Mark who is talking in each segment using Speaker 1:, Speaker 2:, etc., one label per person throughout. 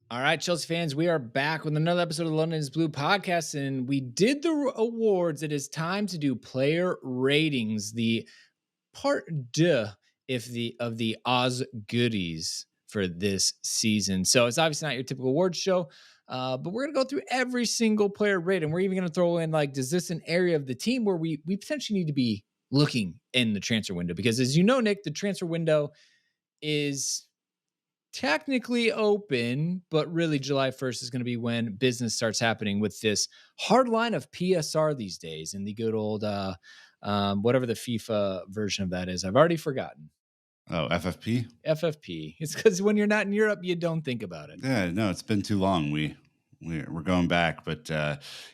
Speaker 1: All right, Chelsea fans, we are back with another episode of the London is Blue podcast, and we did the awards. It is time to do player ratings, the part deux if the of the Oz goodies for this season. So it's obviously not your typical awards show, but we're gonna go through every single player rate, and we're even gonna throw in like, does this an area of the team where we potentially need to be looking in the transfer window? Because as you know, Nick, the transfer window is technically open, but really July 1st is going to be when business starts happening with this hard line of PSR these days and the good old whatever the FIFA version of that is. I've already forgotten.
Speaker 2: Oh, FFP?
Speaker 1: FFP. It's because when you're not in Europe, you don't think about it.
Speaker 2: Yeah, no, it's been too long. We're going back, but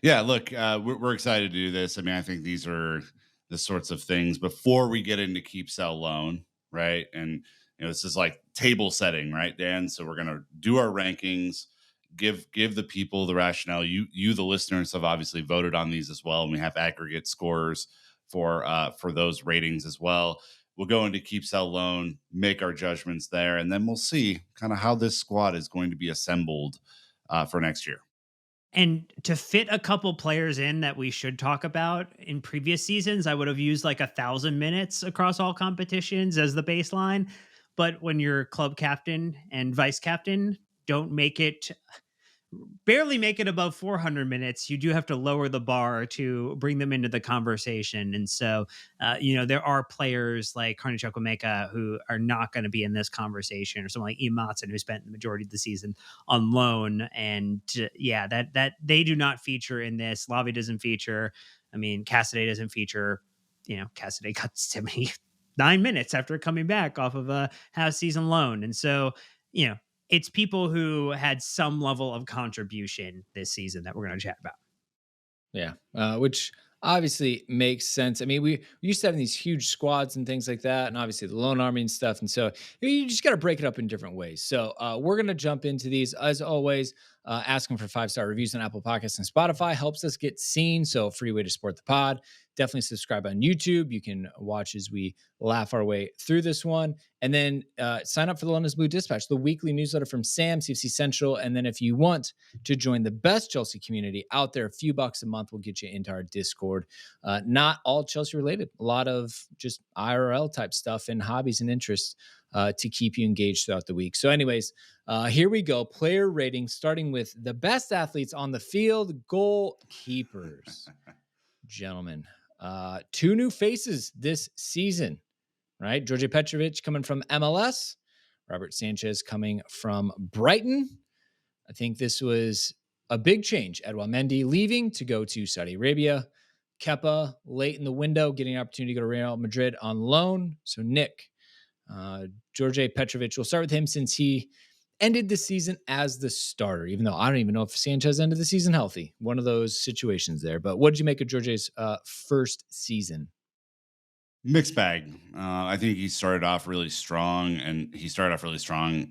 Speaker 2: yeah, look, we're excited to do this. I mean, I think these are the sorts of things before we get into keep, sell, loan, right? And this is like table setting, right, Dan? So we're gonna do our rankings, give the people the rationale. You the listeners have obviously voted on these as well, and we have aggregate scores for those ratings as well. We'll go into keep, sell, loan, make our judgments there, and then we'll see kind of how this squad is going to be assembled for next year.
Speaker 3: And to fit a couple players in that we should talk about in previous seasons, I would have used like 1,000 minutes across all competitions as the baseline. But when your club captain and vice captain don't barely make it above 400 minutes, you do have to lower the bar to bring them into the conversation. And so, there are players like Carney Chukwuemeka who are not going to be in this conversation, or someone like Ian Matson, who spent the majority of the season on loan. And that they do not feature in this. Lavi doesn't feature. I mean, Cassidy doesn't feature. Cassidy got 79 minutes after coming back off of a half season loan. And so, it's people who had some level of contribution this season that we're going to chat about.
Speaker 1: Yeah, which obviously makes sense. I mean, we used to have these huge squads and things like that, and obviously the loan army and stuff. And so you just got to break it up in different ways. So we're going to jump into these as always. Asking for 5-star reviews on Apple Podcasts and Spotify helps us get seen. So a free way to support the pod. Definitely subscribe on YouTube. You can watch as we laugh our way through this one. And then sign up for the London's Blue Dispatch, the weekly newsletter from Sam, CFC Central. And then if you want to join the best Chelsea community out there, a few bucks a month will get you into our Discord. Not all Chelsea related, a lot of just IRL type stuff and hobbies and interests to keep you engaged throughout the week. So anyways, here we go. Player ratings, starting with the best athletes on the field, goalkeepers. Gentlemen, two new faces this season, right? George Petrovic coming from MLS, Robert Sanchez coming from Brighton. I think this was a big change. Edouard Mendy leaving to go to Saudi Arabia. Kepa late in the window, getting an opportunity to go to Real Madrid on loan. So Nick, George Petrovic, we'll start with him since he ended the season as the starter, even though I don't even know if Sanchez ended the season healthy. One of those situations there. But what did you make of George's first season?
Speaker 2: Mixed bag. I think he started off really strong,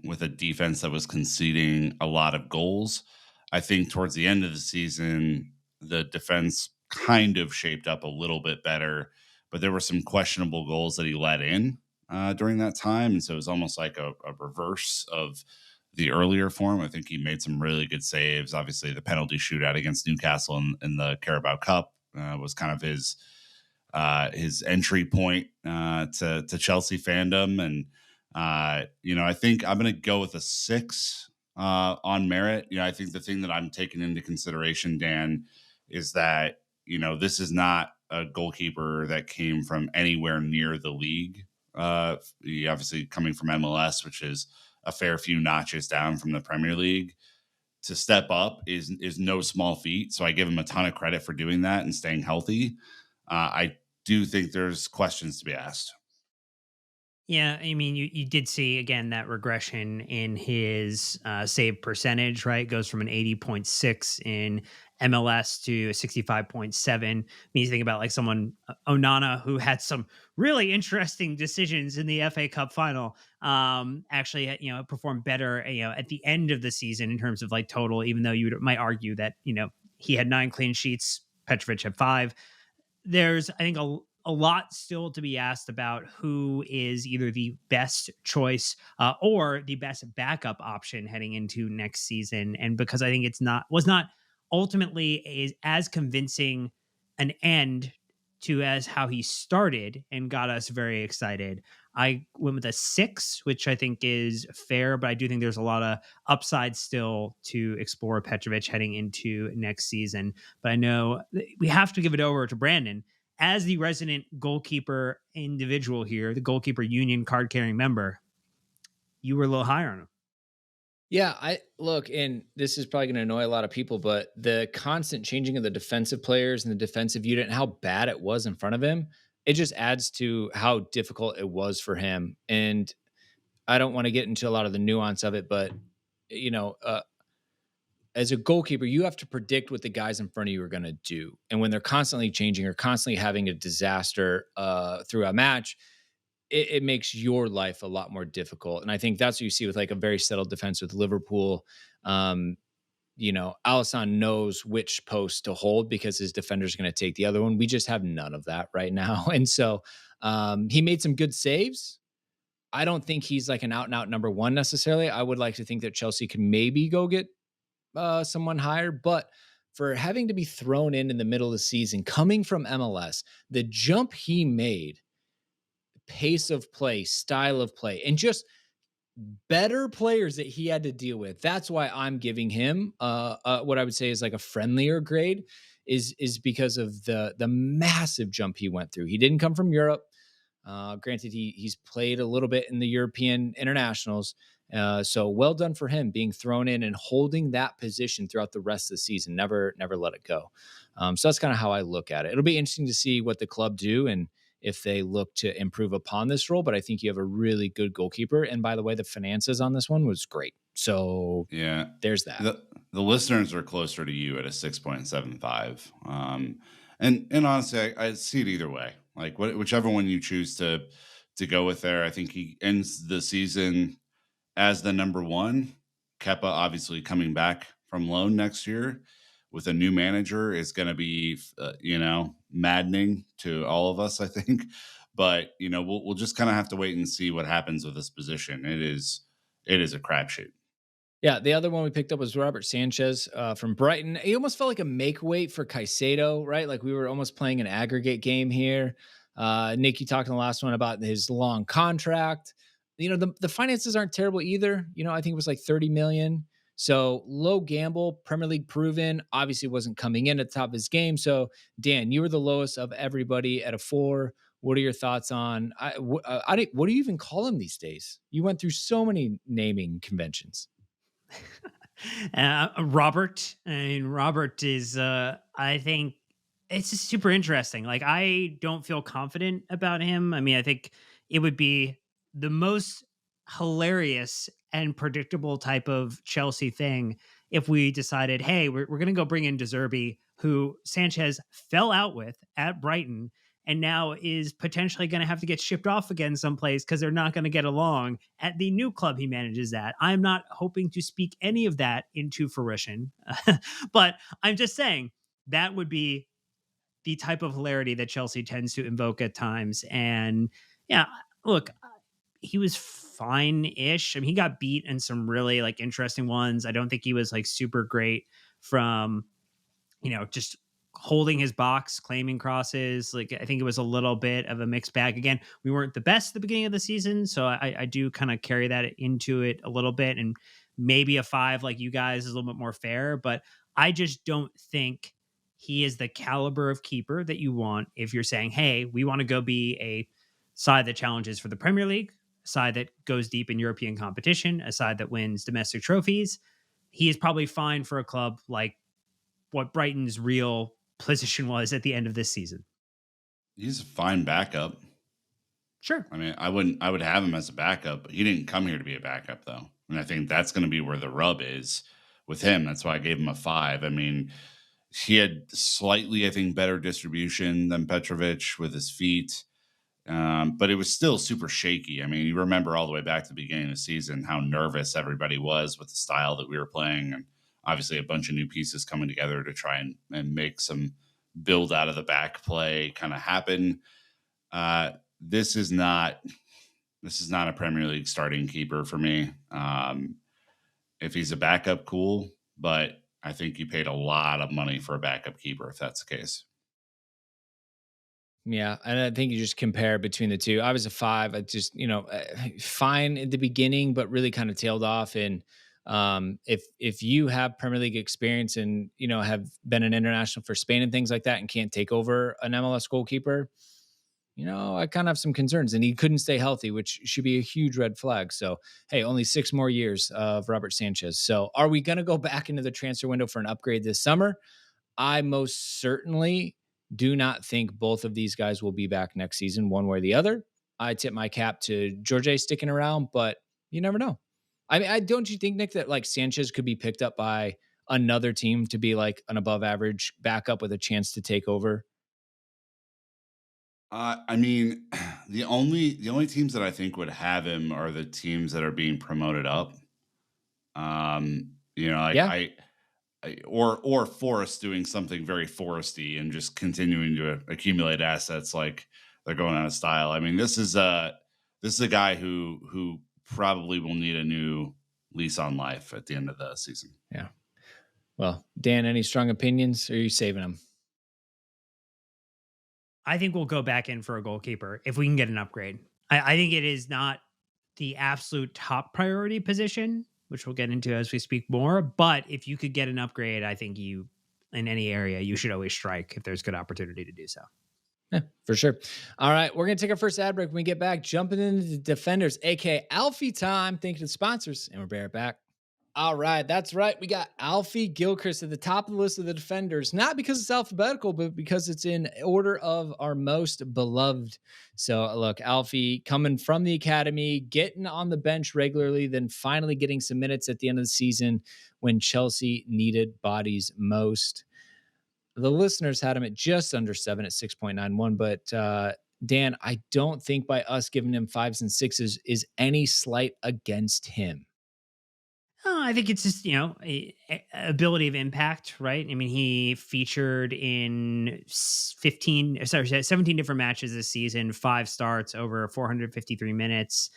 Speaker 2: with a defense that was conceding a lot of goals. I think towards the end of the season, the defense kind of shaped up a little bit better, but there were some questionable goals that he let in during that time. And so it was almost like a reverse of the earlier form. I think he made some really good saves. Obviously, the penalty shootout against Newcastle in the Carabao Cup was kind of his entry point to Chelsea fandom. And, I think I'm going to go with a 6 on merit. I think the thing that I'm taking into consideration, Dan, is that, this is not a goalkeeper that came from anywhere near the league. He obviously coming from MLS, which is a fair few notches down from the Premier League. To step up is no small feat. So I give him a ton of credit for doing that and staying healthy. I do think there's questions to be asked.
Speaker 3: Yeah, I mean, you did see again that regression in his save percentage, right? Goes from an 80.6 in MLS to a 65.7. I mean, you think about like someone Onana who had some really interesting decisions in the FA Cup final. Actually, performed better, at the end of the season in terms of like total. Even though you might argue that he had 9 clean sheets, Petrovic had 5. There's, I think, a lot still to be asked about who is either the best choice or the best backup option heading into next season. And because I think it's not was not ultimately as convincing an end to as how he started and got us very excited. I went with a 6, which I think is fair, but I do think there's a lot of upside still to explore Petrovic heading into next season. But I know we have to give it over to Brandon as the resident goalkeeper individual here, the goalkeeper union card carrying member. You were a little higher on him.
Speaker 1: Yeah, I look, and this is probably going to annoy a lot of people, but the constant changing of the defensive players and the defensive unit and how bad it was in front of him, it just adds to how difficult it was for him. And I don't want to get into a lot of the nuance of it, but you know, as a goalkeeper, you have to predict what the guys in front of you are going to do. And when they're constantly changing or constantly having a disaster through a match, it makes your life a lot more difficult. And I think that's what you see with like a very settled defense with Liverpool. Um, Alisson knows which post to hold because his defender's going to take the other one. We just have none of that right now. And so he made some good saves. I don't think he's like an out and out number one necessarily. I would like to think that Chelsea can maybe go get someone higher, but for having to be thrown in the middle of the season, coming from MLS, the jump he made, pace of play, style of play, and just better players that he had to deal with. That's why I'm giving him what I would say is like a friendlier grade is because of the massive jump he went through. He didn't come from Europe. Granted, he's played a little bit in the European internationals. So well done for him being thrown in and holding that position throughout the rest of the season. Never let it go. So that's kind of how I look at it. It'll be interesting to see what the club do and if they look to improve upon this role. But I think you have a really good goalkeeper. And by the way, the finances on this one was great. So
Speaker 2: Yeah.
Speaker 1: there's that.
Speaker 2: The listeners are closer to you at a 6.75. And honestly, I see it either way. Like whichever one you choose to go with there, I think he ends the season as the number one. Kepa obviously coming back from loan next year with a new manager is going to be, maddening to all of us, I think. But we'll just kind of have to wait and see what happens with this position. It is a crapshoot.
Speaker 1: Yeah, the other one we picked up was Robert Sanchez from Brighton. He almost felt like a make weight for Caicedo, right? Like we were almost playing an aggregate game here. Nick, you talked in the last one about his long contract. The finances aren't terrible either. I think it was like 30 million. So low gamble, Premier League proven. Obviously wasn't coming in at the top of his game. So Dan, you were the lowest of everybody at a 4. What are your thoughts on? What do you even call him these days? You went through so many naming conventions.
Speaker 3: Robert. And Robert is, I think it's just super interesting. Like, I don't feel confident about him. I mean, I think it would be the most hilarious and predictable type of Chelsea thing if we decided, hey, we're going to go bring in De Zerbi, who Sanchez fell out with at Brighton and now is potentially going to have to get shipped off again someplace because they're not going to get along at the new club he manages at. I'm not hoping to speak any of that into fruition, but I'm just saying that would be the type of hilarity that Chelsea tends to invoke at times. And yeah, look, he was fine-ish. I mean, he got beat in some really like interesting ones. I don't think he was like super great from, just holding his box, claiming crosses. Like, I think it was a little bit of a mixed bag. Again, we weren't the best at the beginning of the season, so I do kind of carry that into it a little bit. And maybe a 5 like you guys is a little bit more fair, but I just don't think he is the caliber of keeper that you want if you're saying, hey, we want to go be a side that challenges for the Premier League, a side that goes deep in European competition, a side that wins domestic trophies. He is probably fine for a club like what Brighton's real position was at the end of this season.
Speaker 2: He's a fine backup.
Speaker 3: Sure.
Speaker 2: I mean, I would have him as a backup, but he didn't come here to be a backup though. And I think that's going to be where the rub is with him. That's why I gave him a 5. I mean, he had slightly, I think, better distribution than Petrovic with his feet. But it was still super shaky. I mean, you remember all the way back to the beginning of the season how nervous everybody was with the style that we were playing. And obviously a bunch of new pieces coming together to try and make some build out of the back play kind of happen. This is not a Premier League starting keeper for me. If he's a backup, cool, but I think you paid a lot of money for a backup keeper if that's the case.
Speaker 1: Yeah, and I think you just compare between the two. I was a 5. I just, fine at the beginning, but really kind of tailed off. And if you have Premier League experience and have been an international for Spain and things like that, and can't take over an MLS goalkeeper, I kind of have some concerns. And he couldn't stay healthy, which should be a huge red flag. So, hey, only 6 more years of Robert Sanchez. So, are we going to go back into the transfer window for an upgrade this summer? I most certainly do not think both of these guys will be back next season, one way or the other. I tip my cap to George sticking around, but you never know. I mean, don't you think, Nick, that like Sanchez could be picked up by another team to be like an above average backup with a chance to take over?
Speaker 2: I mean, the only teams that I think would have him are the teams that are being promoted up. Like
Speaker 1: Yeah.
Speaker 2: or Forest doing something very foresty and just continuing to accumulate assets like they're going out of style. I mean, this is a guy who probably will need a new lease on life at the end of the season.
Speaker 1: Yeah. Well, Dan, any strong opinions, or are you saving them?
Speaker 3: I think we'll go back in for a goalkeeper if we can get an upgrade. I think it is not the absolute top priority position, which we'll get into as we speak more. But if you could get an upgrade, I think you, in any area, you should always strike if there's good opportunity to do so.
Speaker 1: Yeah, for sure. All right, we're gonna take our first ad break. When we get back, jumping into the defenders, aka Alfie time. Thank you to the sponsors, and we'll be right back. All right, that's right. We got Alfie Gilchrist at the top of the list of the defenders, not because it's alphabetical, but because it's in order of our most beloved. So, look, Alfie coming from the academy, getting on the bench regularly, then finally getting some minutes at the end of the season when Chelsea needed bodies most. The listeners had him at just under 7 at 6.91, but Dan, I don't think by us giving him fives and sixes is any slight against him.
Speaker 3: I think it's just ability of impact, right? I mean, he featured in 17 different matches this season, 5 starts over 453 minutes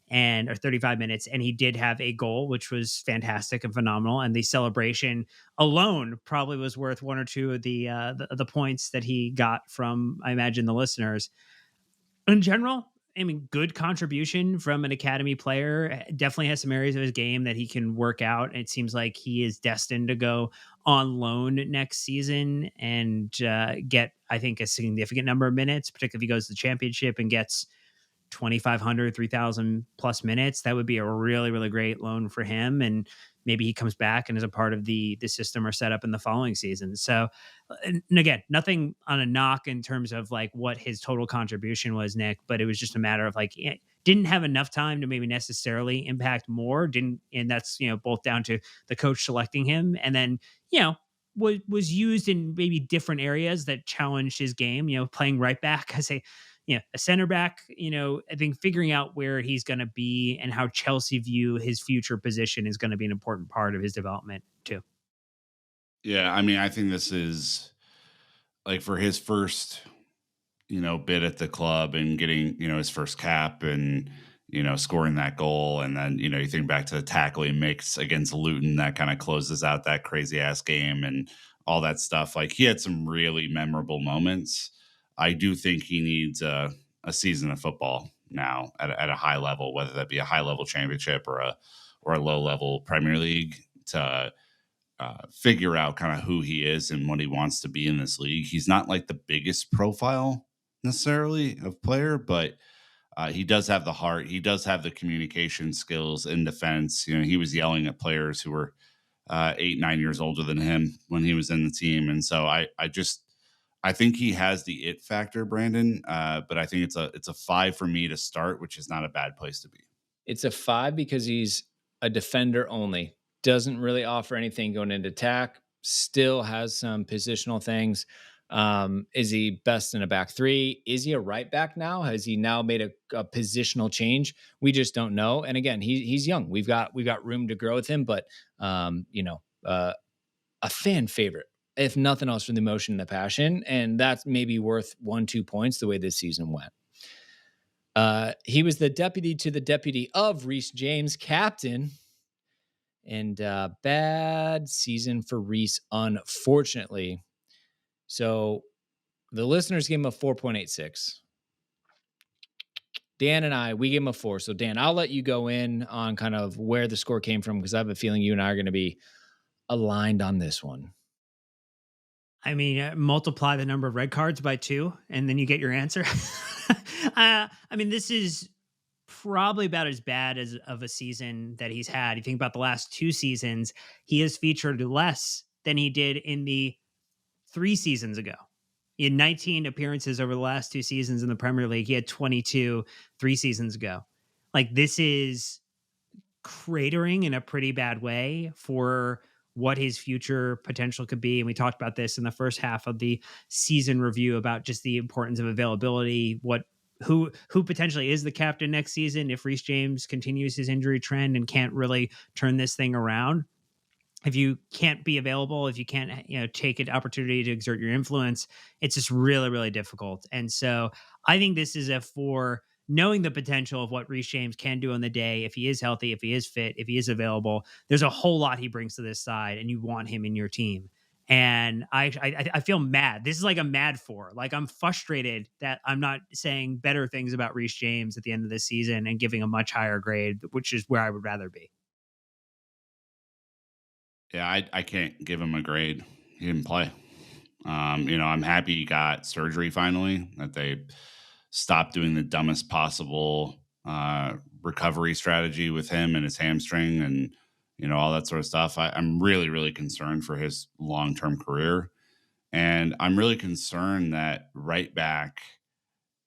Speaker 3: and or 35 minutes, and he did have a goal, which was fantastic and phenomenal. And the celebration alone probably was worth one or two of the points that he got from, I imagine, the listeners in general. I mean, good contribution from an academy player. Definitely has some areas of his game that he can work out. It seems like he is destined to go on loan next season and get, I think, a significant number of minutes, particularly if he goes to the championship and gets 2,500, 3,000 plus minutes. That would be a really, really great loan for him. And maybe he comes back and is a part of the system or setup in the following season. So, and again, nothing on a knock in terms of like what his total contribution was, Nick, but it was just a matter of like, didn't have enough time to maybe necessarily impact more. Didn't, and that's, both down to the coach selecting him. And then, was used in maybe different areas that challenged his game, playing right back as a center back, I think figuring out where he's going to be and how Chelsea view his future position is going to be an important part of his development too.
Speaker 2: Yeah, I mean, I think this is like for his first, bid at the club and getting, his first cap and, scoring that goal. And then, you think back to the tackle he makes against Luton that kind of closes out that crazy ass game and all that stuff. Like he had some really memorable moments. I do think he needs a season of football now at a high level, whether that be a high level championship or a low level Premier League to figure out kind of who he is and what he wants to be in this league. He's not like the biggest profile necessarily of player, but he does have the heart. He does have the communication skills in defense. He was yelling at players who were 8, 9 years older than him when he was in the team, and so I think he has the it factor, Brandon. But I think it's a 5 for me to start, which is not a bad place to be.
Speaker 1: It's a 5 because he's a defender only. Doesn't really offer anything going into attack. Still has some positional things. Is he best in a back three? Is he a right back now? Has he now made a positional change? We just don't know. And again, he's young. We've got room to grow with him, but a fan favorite, if nothing else, for the emotion and the passion. And that's maybe worth 1, 2 points the way this season went. He was the deputy to the deputy of Reece James, captain, and bad season for Reece, unfortunately. So the listeners gave him a 4.86. Dan and I, we gave him a 4. So Dan, I'll let you go in on kind of where the score came from because I have a feeling you and I are going to be aligned on this one.
Speaker 3: I mean, multiply the number of red cards by 2, and then you get your answer. I mean, this is probably about as bad as of a season that he's had. You think about the last 2 seasons, he has featured less than he did in the 3 seasons ago. He had 19 appearances over the last 2 seasons in the Premier League. He had 22 3 seasons ago. Like, this is cratering in a pretty bad way for what his future potential could be. And we talked about this in the first half of the season review about just the importance of availability, who potentially is the captain next season if Reece James continues his injury trend and can't really turn this thing around. If you can't be available, if you can't, take an opportunity to exert your influence, it's just really, really difficult. And so I think this is a for knowing the potential of what Reece James can do on the day. If he is healthy, if he is fit, if he is available, there's a whole lot he brings to this side, and you want him in your team. And I feel mad. This is like a mad 4. Like, I'm frustrated that I'm not saying better things about Reece James at the end of this season and giving a much higher grade, which is where I would rather be.
Speaker 2: Yeah, I can't give him a grade. He didn't play. I'm happy he got surgery finally, that they stopped doing the dumbest possible recovery strategy with him and his hamstring and, all that sort of stuff. I'm really, really concerned for his long term career. And I'm really concerned that right back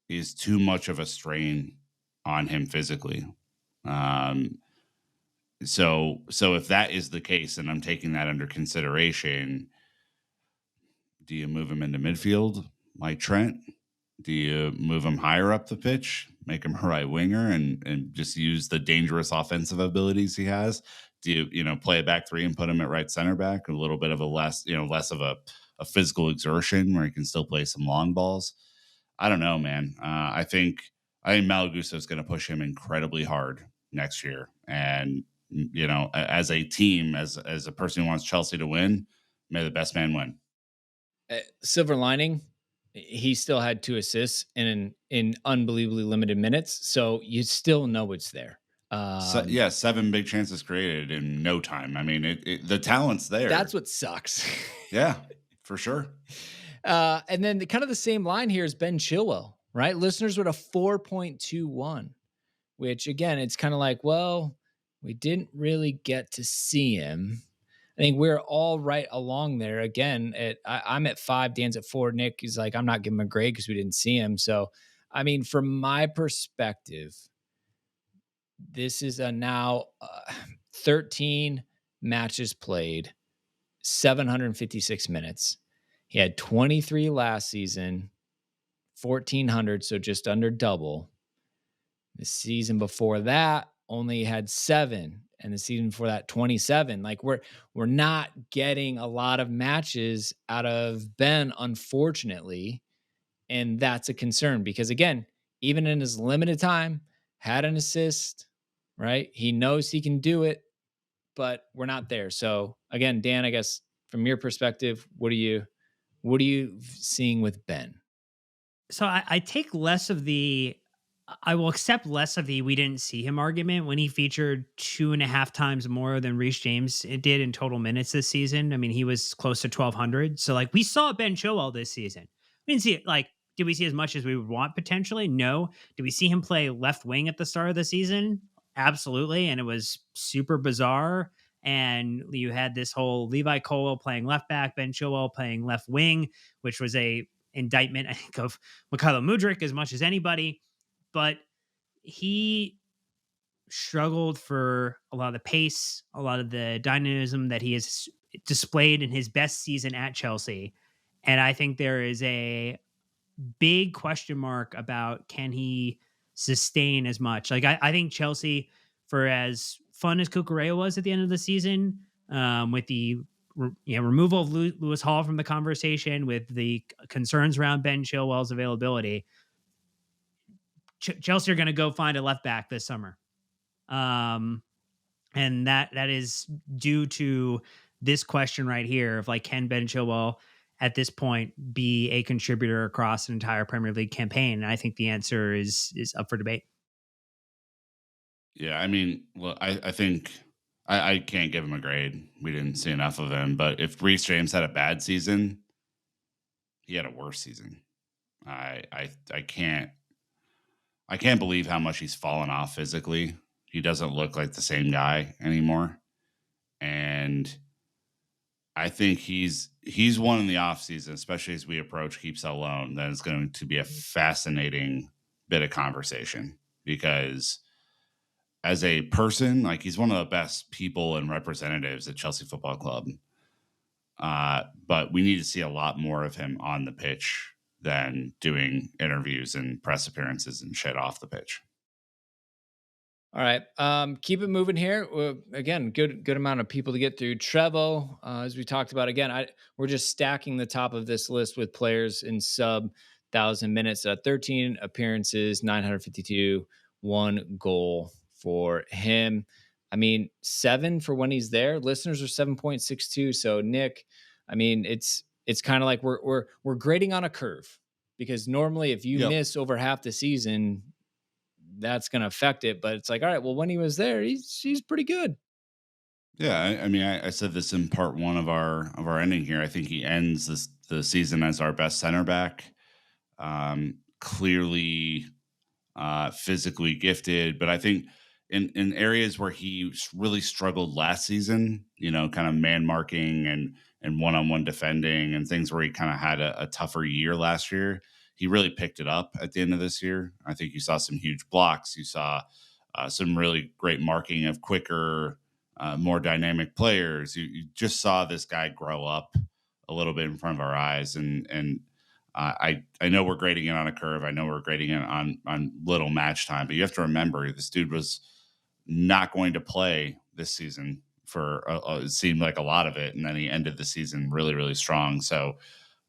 Speaker 2: is too much of a strain on him physically. Um, so if that is the case, and I'm taking that under consideration, do you move him into midfield like Trent? Do you move him higher up the pitch, make him a right winger, and just use the dangerous offensive abilities he has? Do you play a back 3 and put him at right center back, a little bit of a less of a physical exertion where he can still play some long balls? I don't know, man. I think Malagusa is going to push him incredibly hard next year, and as a team, as a person who wants Chelsea to win, may the best man win.
Speaker 1: Silver lining, he still had 2 assists in unbelievably limited minutes, so you still know it's there.
Speaker 2: So, yeah, 7 big chances created in no time. I mean, the talent's
Speaker 1: That's
Speaker 2: there.
Speaker 1: what sucks.
Speaker 2: Yeah, for sure.
Speaker 1: And then kind of the same line here is Ben Chilwell, right? Listeners with a 4.21, which again, it's kind of like, well, we didn't really get to see him. I think we're all right along there. Again, I'm at 5, Dan's at 4. Nick is like, I'm not giving him a grade because we didn't see him. So, I mean, from my perspective, this is a now 13 matches played, 756 minutes. He had 23 last season, 1,400, so just under double. The season before that only had 7, and the season before that 27. Like we're not getting a lot of matches out of Ben, unfortunately, and that's a concern because again, even in his limited time, had an assist, right? He knows he can do it, but we're not there. So again, Dan, I guess from your perspective, what are you seeing with Ben?
Speaker 3: So I take less of the I will accept less of the we didn't see him argument when he featured 2.5 times more than Reece James it did in total minutes this season. I mean, he was close to 1,200. So like we saw Ben Chilwell this season. We didn't see it like did we see as much as we would want potentially? No. Did we see him play left wing at the start of the season? Absolutely. And it was super bizarre. And you had this whole Levi Colwill playing left back, Ben Chilwell playing left wing, which was a indictment, I think, of Mikhailo Mudryk as much as anybody. But he struggled for a lot of the pace, a lot of the dynamism that he has displayed in his best season at Chelsea. And I think there is a big question mark about can he sustain as much. Like I think Chelsea, for as fun as Kukurea was at the end of the season, with the removal of Lewis Hall from the conversation, with the concerns around Ben Chilwell's availability, Chelsea are going to go find a left back this summer. Um, and that is due to this question right here of like, can Ben Chilwell at this point be a contributor across an entire Premier League campaign? And I think the answer is up for debate.
Speaker 2: Yeah, I mean, well, I think I can't give him a grade. We didn't see enough of him. But if Reece James had a bad season, he had a worse season. I can't believe how much he's fallen off physically. He doesn't look like the same guy anymore. And I think he's one in the offseason, especially as we approach Keep Sell Loan, that is going to be a fascinating bit of conversation because as a person, like he's one of the best people and representatives at Chelsea Football Club. But we need to see a lot more of him on the pitch than doing interviews and press appearances and shit off the pitch.
Speaker 1: All right. Keep it moving here. Again, good amount of people to get through. Trevo, as we talked about again, we're just stacking the top of this list with players in sub 1,000 minutes. 13 appearances, 952, 1 goal for him. I mean, 7 for when he's there. Listeners are 7.62. So Nick, I mean, it's kind of like we're grading on a curve because normally if you
Speaker 2: Yep.
Speaker 1: miss over half the season, that's going to affect it. But it's like, all right, well, when he was there, he's pretty good.
Speaker 2: Yeah, I mean, I said this in part one of our ending here. I think he ends the season as our best center back. Clearly, physically gifted, but I think in areas where he really struggled last season, kind of man marking and one on one defending and things where he kind of had a tougher year last year, he really picked it up at the end of this year. I think you saw some huge blocks. You saw some really great marking of quicker, more dynamic players. You just saw this guy grow up a little bit in front of our eyes, and I know we're grading it on a curve. I know we're grading it on little match time, but you have to remember this dude was not going to play this season for it seemed like a lot of it, and then he ended the season really really strong. So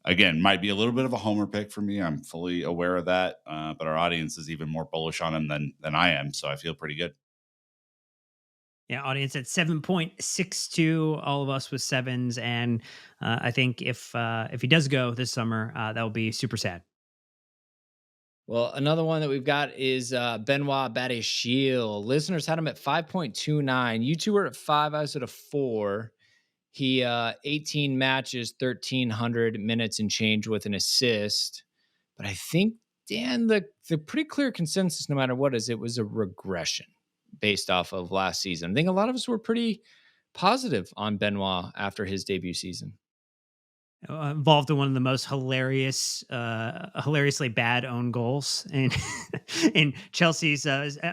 Speaker 2: again, might be a little bit of a homer pick for me. I'm fully aware of that, but our audience is even more bullish on him than I am, so I feel pretty good.
Speaker 3: Yeah, audience at 7.62. All of us with sevens, and I think if he does go this summer, that will be super sad.
Speaker 1: Well, another one that we've got is Benoit Badiashile. Listeners had him at 5.29. You two were at 5. I was at a 4. He 18 matches, 1,300 minutes and change with an assist. But I think, Dan, the pretty clear consensus, no matter what, is it was a regression based off of last season. I think a lot of us were pretty positive on Benoit after his debut season.
Speaker 3: Involved in one of the most hilariously bad own goals in in Chelsea's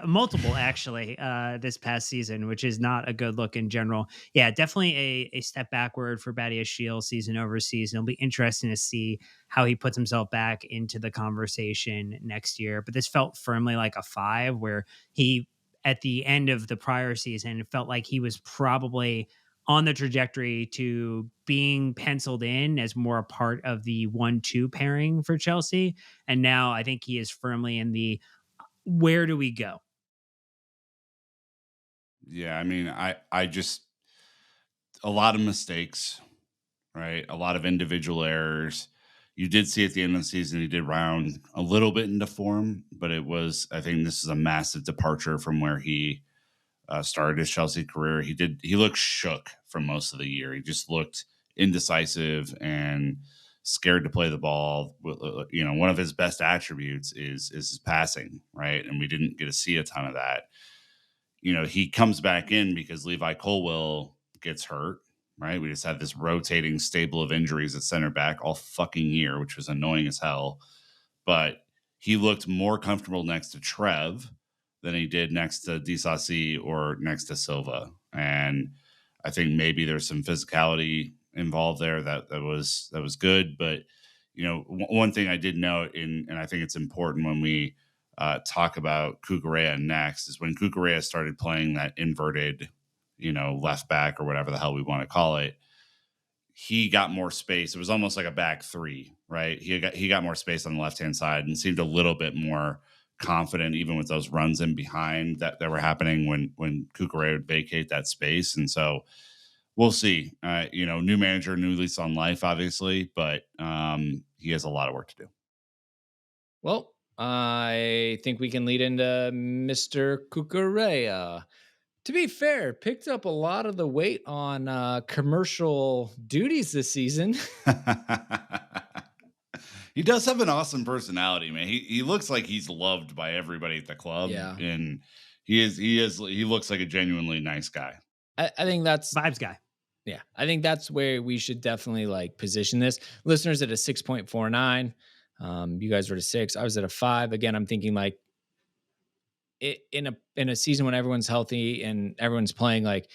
Speaker 3: multiple actually this past season, which is not a good look in general. Yeah, definitely a step backward for Badiashile season over season. It'll be interesting to see how he puts himself back into the conversation next year. But this felt firmly like a 5, where he at the end of the prior season felt like he was probably on the trajectory to being penciled in as more a part of the 1-2 pairing for Chelsea. And now I think he is firmly in the where do we go?
Speaker 2: Yeah, I mean, I just a lot of mistakes, right? A lot of individual errors. You did see at the end of the season he did round a little bit into form, but I think this is a massive departure from where he started his Chelsea career. He looked shook for most of the year. He just looked indecisive and scared to play the ball. One of his best attributes is his passing, right? And we didn't get to see a ton of that. He comes back in because Levi Colwill gets hurt, right? We just had this rotating stable of injuries at center back all fucking year, which was annoying as hell. But he looked more comfortable next to Trev than he did next to Disasi or next to Silva. And I think maybe there's some physicality involved there that was good. But one thing I did note, and I think it's important when we talk about Kukurea next, is when Kukurea started playing that inverted, left back or whatever the hell we want to call it, he got more space. It was almost like a back 3, right? He got more space on the left hand side and seemed a little bit more confident, even with those runs in behind that were happening when Cucurella would vacate that space. And so we'll see. New manager, new lease on life, obviously, but he has a lot of work to do.
Speaker 1: Well, I think we can lead into Mr. Cucurella. To be fair, picked up a lot of the weight on commercial duties this season.
Speaker 2: He does have an awesome personality, man. He looks like he's loved by everybody at the club,
Speaker 1: Yeah.
Speaker 2: and he looks like a genuinely nice guy.
Speaker 1: I think that's
Speaker 3: Vibes guy.
Speaker 1: yeah, I think that's where we should definitely like position this. Listeners at a 6.49. You guys were at a 6. I was at a 5. Again, I'm thinking like in a season when everyone's healthy and everyone's playing, like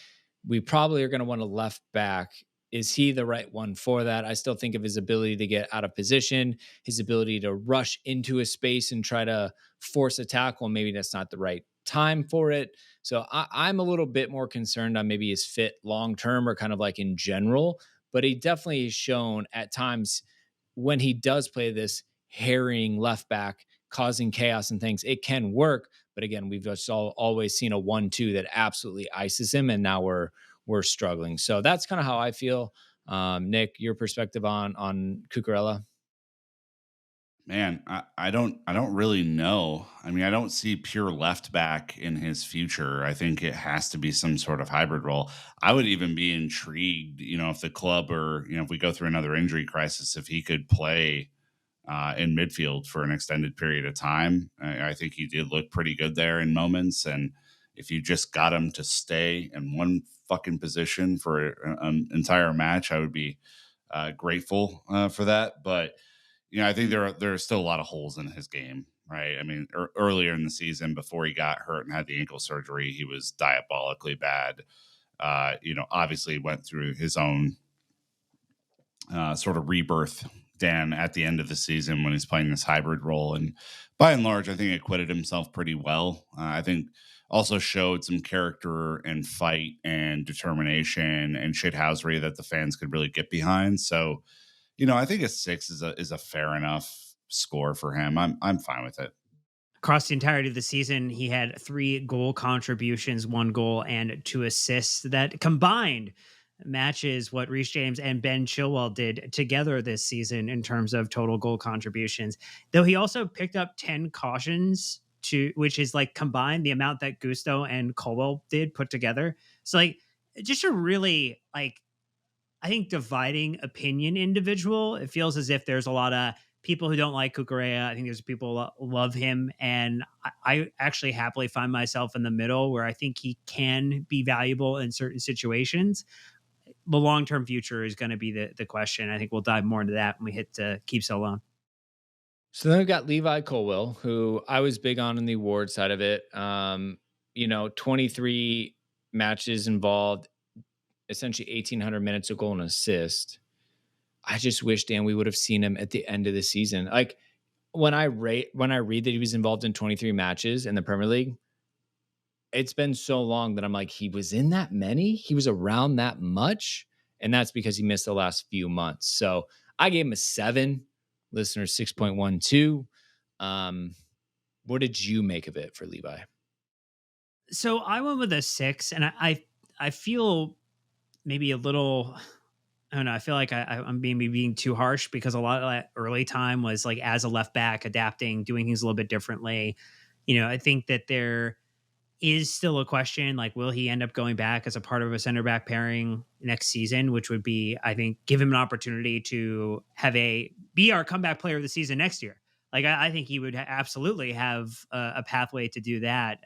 Speaker 1: we probably are going to want a left back. Is he the right one for that? I still think of his ability to get out of position, his ability to rush into a space and try to force a tackle. Maybe that's not the right time for it. So I'm a little bit more concerned on maybe his fit long term or kind of like in general. But he definitely has shown at times when he does play this harrying left back, causing chaos and things, it can work. But again, we've just always seen a 1-2 that absolutely ices him, and now we're struggling. So that's kind of how I feel. Nick, your perspective on Cucurella?
Speaker 2: Man, I don't really know. I mean, I don't see pure left back in his future. I think it has to be some sort of hybrid role. I would even be intrigued, if the club or if we go through another injury crisis, if he could play in midfield for an extended period of time. I think he did look pretty good there in moments, and if you just got him to stay in one fucking position for an entire match, I would be grateful for that. But I think there are still a lot of holes in his game, right? I mean, earlier in the season, before he got hurt and had the ankle surgery, he was diabolically bad. Obviously went through his own sort of rebirth, Dan, at the end of the season when he's playing this hybrid role. And by and large, I think acquitted himself pretty well. I think also showed some character and fight and determination and shithousery that the fans could really get behind. So, I think a 6 is a fair enough score for him. I'm fine with it.
Speaker 3: Across the entirety of the season, he had 3 goal contributions, 1 goal and 2 assists that combined matches what Reece James and Ben Chilwell did together this season in terms of total goal contributions. Though he also picked up 10 cautions to which is like combined the amount that Gusto and Colwell did put together. So like just a really like I think dividing opinion individual. It feels as if there's a lot of people who don't like Kukurea. I think there's people love him, and I actually happily find myself in the middle where I think he can be valuable in certain situations. The long term future is going to be the question. I think we'll dive more into that when we hit keep so alone.
Speaker 1: So then we've got Levi Colwell, who I was big on in the award side of it. 23 matches involved, essentially 1,800 minutes of goal and assist. I just wish, Dan, we would have seen him at the end of the season. Like when I read that he was involved in 23 matches in the Premier League, it's been so long that I'm like, he was in that many? He was around that much? And that's because he missed the last few months. So I gave him a 7, listener 6.12. Um, what did you make of it for Levi?
Speaker 3: So I went with a 6, and I feel maybe a little. I don't know. I feel like I'm being too harsh because a lot of that early time was like as a left back, adapting, doing things a little bit differently. I think that there is still a question like, will he end up going back as a part of a center back pairing next season, which would be, I think, give him an opportunity to be our comeback player of the season next year. Like, I think he would absolutely have a pathway to do that,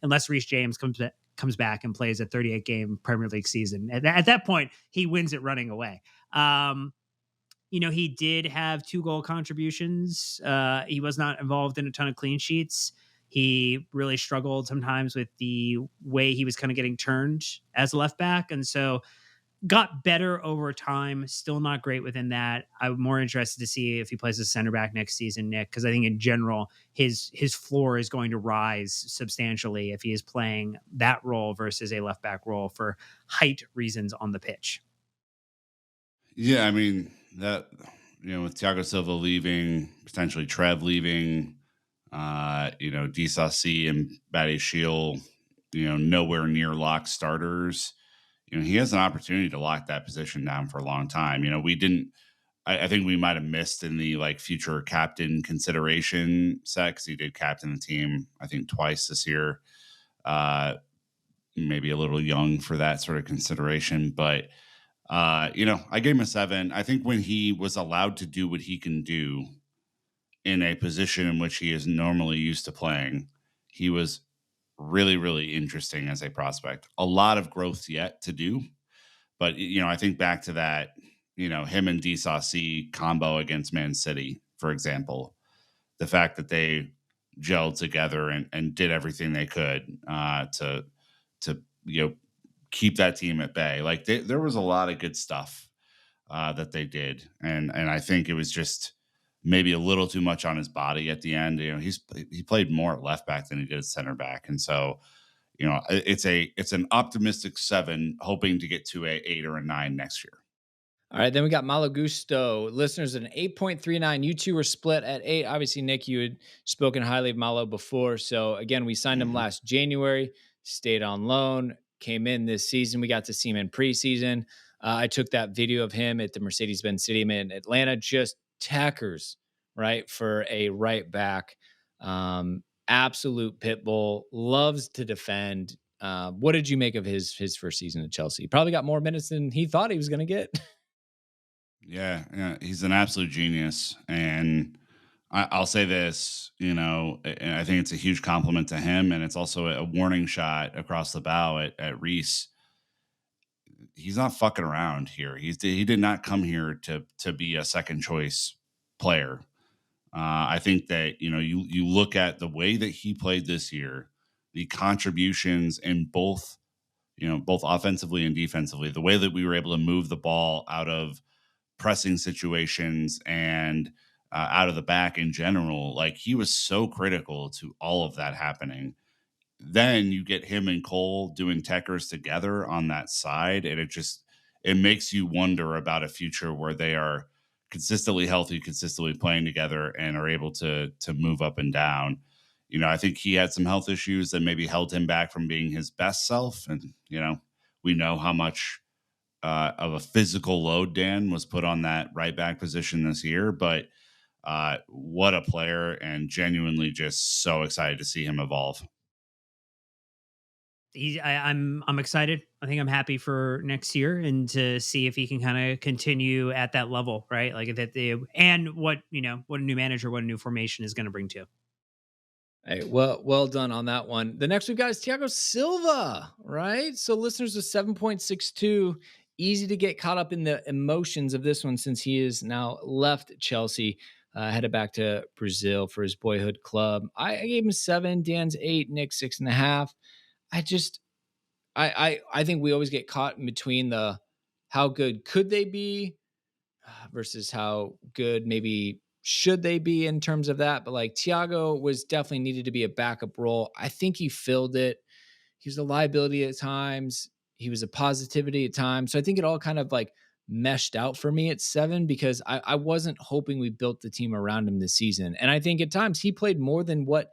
Speaker 3: unless Reece James comes back and plays a 38 game Premier League season. At that point, he wins it running away. He did have 2 goal contributions. He was not involved in a ton of clean sheets. He really struggled sometimes with the way he was kind of getting turned as a left back. And so got better over time. Still not great within that. I'm more interested to see if he plays a center back next season, Nick, because I think in general, his floor is going to rise substantially if he is playing that role versus a left back role for height reasons on the pitch.
Speaker 2: Yeah, I mean that with Thiago Silva leaving, potentially Trev leaving, Disasi and Batty Shield, nowhere near lock starters. He has an opportunity to lock that position down for a long time. We didn't. I think we might have missed in the like future captain consideration set because he did captain the team, I think, twice this year. Uh, Maybe a little young for that sort of consideration, but I gave him a 7. I think when he was allowed to do what he can do in a position in which he is normally used to playing, he was really, really interesting as a prospect. A lot of growth yet to do, but I think back to that, him and DSAC combo against Man City, for example, the fact that they gelled together and did everything they could to keep that team at bay. Like there was a lot of good stuff that they did, and I think it was just maybe a little too much on his body at the end. He played more at left back than he did at center back, and so it's an optimistic 7, hoping to get to a 8 or a 9 next year.
Speaker 1: All right, then we got Malagusto. Listeners at an 8.39. You two were split at 8. Obviously, Nick, you had spoken highly of Malo before. So again, we signed him
Speaker 2: Mhm.
Speaker 1: last January, stayed on loan, came in this season. We got to see him in preseason. I took that video of him at the Mercedes-Benz Stadium in Atlanta, just tackers, right, for a right back. Absolute pit bull, loves to defend. What did you make of his first season at Chelsea? Probably got more minutes than he thought he was going to get.
Speaker 2: Yeah, yeah, he's an absolute genius, and I'll say this, and I think it's a huge compliment to him, and it's also a warning shot across the bow at Reese. He's not fucking around here. He did not come here to be a second choice player. I think that you look at the way that he played this year, the contributions in both offensively and defensively, the way that we were able to move the ball out of pressing situations and out of the back in general. Like he was so critical to all of that happening. Then you get him and Cole doing techers together on that side, and it makes you wonder about a future where they are consistently healthy, consistently playing together, and are able to move up and down. I think he had some health issues that maybe held him back from being his best self, and we know how much of a physical load Dan was put on that right back position this year, but what a player, and genuinely just so excited to see him evolve.
Speaker 3: I'm excited. I think I'm happy for next year and to see if he can kind of continue at that level, right? Like that they and what a new manager, what a new formation is going to bring to.
Speaker 1: Hey, well done on that one. The next we've got is Thiago Silva, right? So listeners with 7.62, easy to get caught up in the emotions of this one since he is now left Chelsea, headed back to Brazil for his boyhood club. I gave him 7, Dan's 8, Nick 6.5. I just I think we always get caught in between the how good could they be versus how good maybe should they be in terms of that. But like Tiago was definitely needed to be a backup role. I think he filled it. He was a liability at times. He was a positivity at times. So I think it all kind of like meshed out for me at 7 because I wasn't hoping we built the team around him this season. And I think at times he played more than what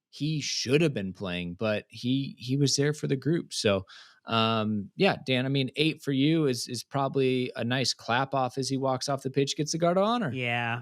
Speaker 1: he should have been playing, but he was there for the group. So yeah, Dan, I mean, 8 for you is probably a nice clap off as he walks off the pitch, gets the guard of honor.
Speaker 3: Yeah.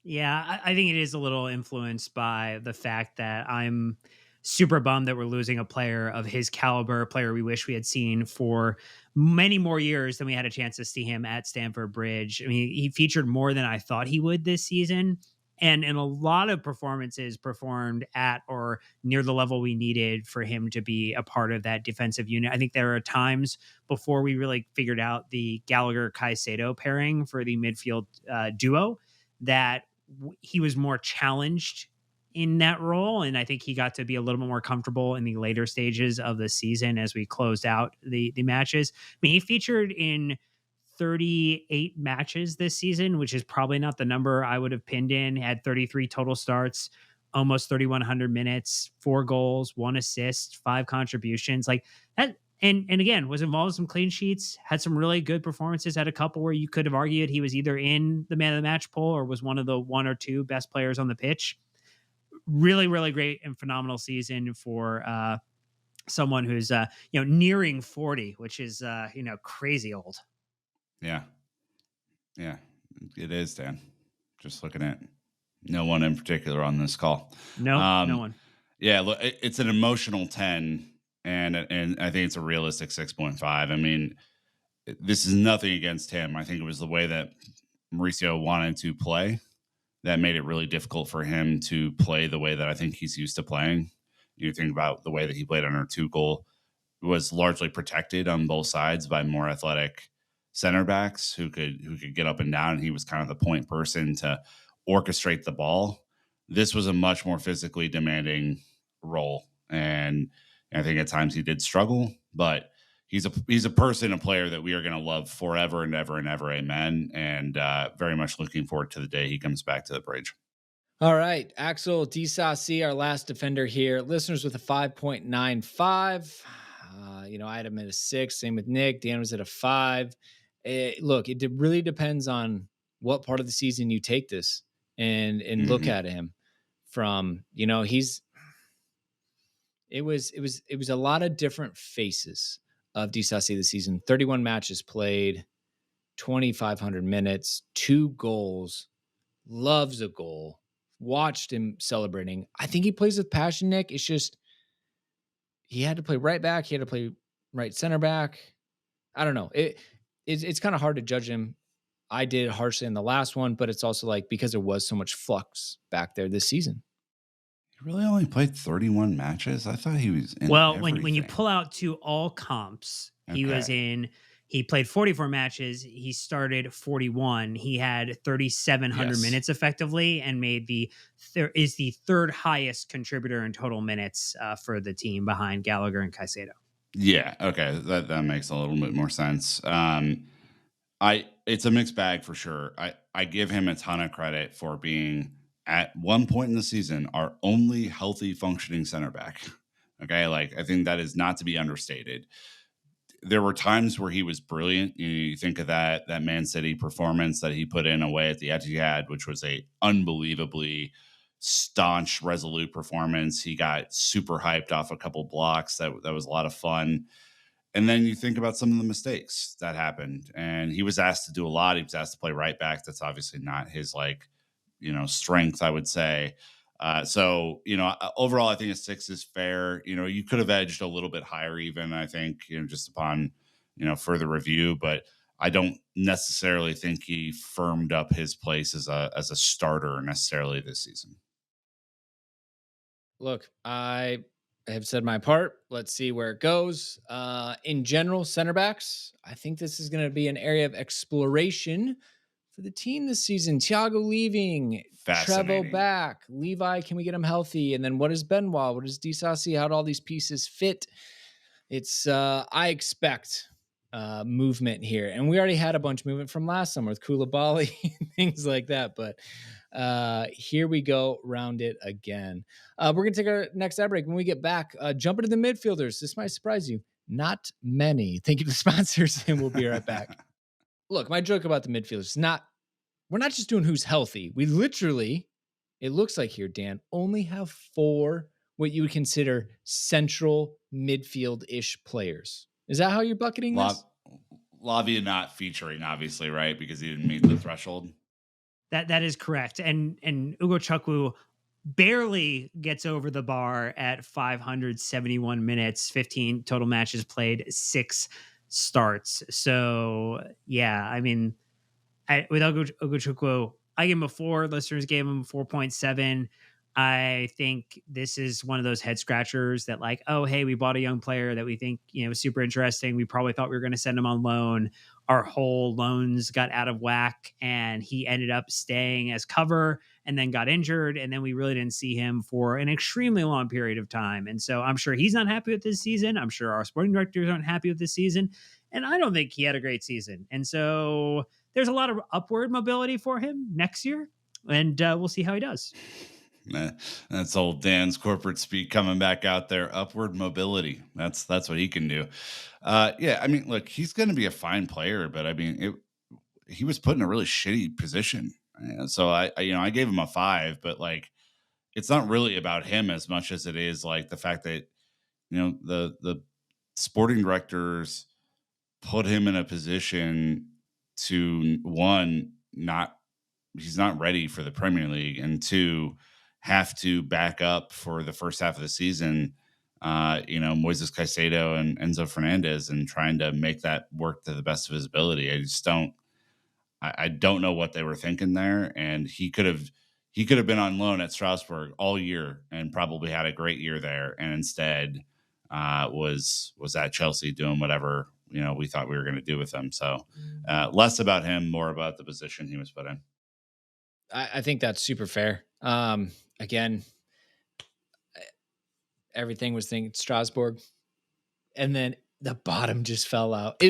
Speaker 3: Yeah, I think it is a little influenced by the fact that I'm super bummed that we're losing a player of his caliber, a player we wish we had seen for many more years than we had a chance to see him at Stamford Bridge. I mean, he featured more than I thought he would this season. And in a lot of performances, performed at or near the level we needed for him to be a part of that defensive unit. I think there are times before we really figured out the Gallagher Caicedo pairing for the midfield duo that he was more challenged in that role. And I think he got to be a little bit more comfortable in the later stages of the season as we closed out the matches. I mean, he featured in 38 matches this season, which is probably not the number I would have pinned in. Had 33 total starts, almost 3,100 minutes, 4 goals, 1 assist, 5 contributions. Like that, and again, was involved in some clean sheets, had some really good performances, had a couple where you could have argued he was either in the man of the match poll or was one of the 1 or 2 best players on the pitch. really, really great and phenomenal season for someone who's nearing 40, which is crazy old.
Speaker 2: Yeah. Yeah. It is, Dan. Just looking at no one in particular on this call.
Speaker 3: Nope, no
Speaker 2: Um,
Speaker 3: one.
Speaker 2: yeah, look, it's an emotional 10, and I think it's a realistic 6.5. I mean, this is nothing against him. I think it was the way that Mauricio wanted to play that made it really difficult for him to play the way that I think he's used to playing. You think about the way that he played on our two goal was largely protected on both sides by more athletic center backs who could get up and down. And he was kind of the point person to orchestrate the ball. This was a much more physically demanding role, and I think at times he did struggle, but he's a person, a player that we are going to love forever and ever and ever. Amen. And very much looking forward to the day he comes back to the bridge.
Speaker 1: All right, Axel Disasi, our last defender here. Listeners with a 5.95. I had him at a 6. Same with Nick. Dan was at a 5. Look, really depends on what part of the season you take this and look
Speaker 2: Hmm.
Speaker 1: at him from. He's it was a lot of different faces of Disasi this season. 31 matches played, 2,500 minutes, 2 goals, loves a goal. Watched him celebrating. I think he plays with passion, Nick. It's just he had to play right back. He had to play right center back. I don't know. It's kind of hard to judge him. I did harshly in the last one, but it's also like because there was so much flux back there this season.
Speaker 2: He really only played 31 matches. I thought he was in
Speaker 3: Well, when you
Speaker 2: everything.
Speaker 3: pull out to all comps,
Speaker 2: Okay.
Speaker 3: he played 44 matches, he started 41. He had 3,700
Speaker 2: Yes.
Speaker 3: minutes effectively and made is the third highest contributor in total minutes for the team behind Gallagher and Caicedo.
Speaker 2: Yeah. Okay. That makes a little bit more sense. I It's a mixed bag for sure. I give him a ton of credit for being at one point in the season our only healthy functioning center back. Okay, like I think that is not to be understated. There were times where he was brilliant. You think of that Man City performance that he put in away at the Etihad, which was a unbelievably staunch, resolute performance. He got super hyped off a couple blocks. That was a lot of fun. And then you think about some of the mistakes that happened, and he was asked to do a lot. He was asked to play right back. That's obviously not his strength, I would say. Overall, I think a 6 is fair. You could have edged a little bit higher, even I think, just upon further review. But I don't necessarily think he firmed up his place as a starter necessarily this season.
Speaker 1: Look, I have said my part. Let's see where it goes. In general, center backs, I think this is going to be an area of exploration for the team this season. Thiago leaving, Trevo
Speaker 2: Fascinating.
Speaker 1: back, Levi, can we get him healthy? And then what is Benoit? What is Disasi? How do all these pieces fit? I expect movement here. And we already had a bunch of movement from last summer with Koulibaly and things like that. But here we go, round it again. We're going to take our next ad break. When we get back, jump into the midfielders. This might surprise you. Not many. Thank you to the sponsors, and we'll be right back. Look, my joke about the midfielders is we're not just doing who's healthy. We literally, it looks like here, Dan, only have 4 what you would consider central midfield-ish players. Is that how you're bucketing
Speaker 2: La-
Speaker 1: this?
Speaker 2: Lavia not featuring, obviously, right? Because he didn't meet the threshold.
Speaker 3: That is correct. And Ugo Chukwu barely gets over the bar at 571 minutes, 15 total matches played, 6 starts. So yeah, I mean, with Ogochukwu, I gave him a 4. Listeners gave him 4.7. I think this is one of those head scratchers that, like, oh, hey, we bought a young player that we think, was super interesting. We probably thought we were going to send him on loan. Our whole loans got out of whack, and he ended up staying as cover and then got injured. And then we really didn't see him for an extremely long period of time. And so I'm sure he's not happy with this season. I'm sure our sporting directors aren't happy with this season. And I don't think he had a great season. And so there's a lot of upward mobility for him next year, and we'll see how he does.
Speaker 2: Eh, That's old Dan's corporate speak coming back out there. Upward mobility. That's what he can do. Yeah, I mean, look, he's going to be a fine player, but I mean, he was put in a really shitty position. So I gave him a 5, but like it's not really about him as much as it is like the fact that the sporting directors put him in a position to one not he's not ready for the Premier League, and two, have to back up for the first half of the season. Moises Caicedo and Enzo Fernandez, and trying to make that work to the best of his ability. I just don't. I don't know what they were thinking there, and he could have been on loan at Strasbourg all year and probably had a great year there, and instead was at Chelsea doing whatever we thought we were going to do with him. So less about him, more about the position he was put in.
Speaker 1: I think that's super fair. Again, everything was thinking Strasbourg, and then the bottom just fell out.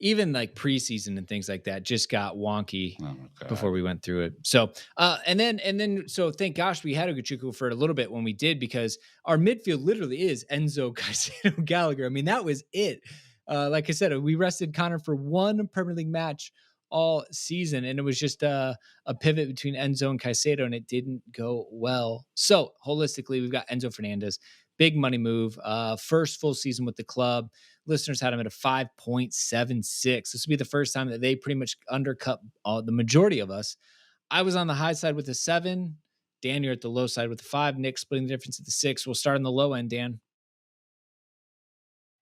Speaker 1: Even like preseason and things like that just got wonky
Speaker 2: Oh
Speaker 1: before
Speaker 2: God.
Speaker 1: we went through it. So, so thank gosh we had Ugochukwu for a little bit when we did, because our midfield literally is Enzo, Caicedo, Gallagher. I mean, that was it. Like I said, we rested Connor for one Premier League match all season, and it was just a pivot between Enzo and Caicedo, and it didn't go well. So holistically, we've got Enzo Fernandez, big money move, first full season with the club. Listeners had him at a 5.76. This would be the first time that they pretty much undercut the majority of us. I was on the high side with a 7. Dan, you're at the low side with a 5. Nick splitting the difference at the 6. We'll start on the low end, Dan.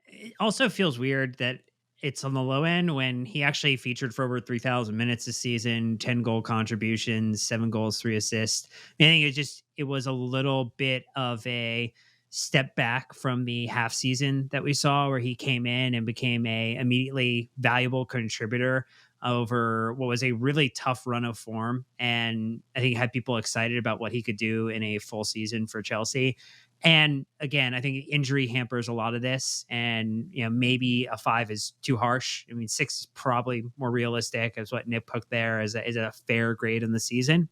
Speaker 3: It also feels weird that it's on the low end when he actually featured for over 3,000 minutes this season, 10 goal contributions, 7 goals, 3 assists. I think it was a little bit of a step back from the half season that we saw where he came in and became a immediately valuable contributor over what was a really tough run of form. And I think had people excited about what he could do in a full season for Chelsea. And again, I think injury hampers a lot of this, and maybe a 5 is too harsh. I mean, 6 is probably more realistic, as what Nick put there as a fair grade in the season.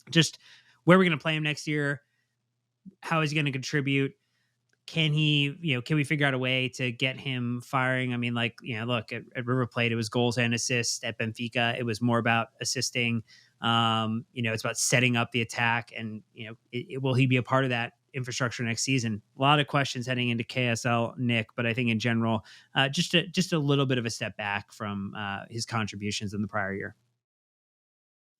Speaker 3: Just where we're going to play him next year, how is he going to contribute? Can we figure out a way to get him firing? I mean, look at River Plate, it was goals and assists. At Benfica, it was more about assisting. It's about setting up the attack, and will he be a part of that infrastructure next season? A lot of questions heading into KSL, Nick, but I think in general, just a little bit of a step back from his contributions in the prior year.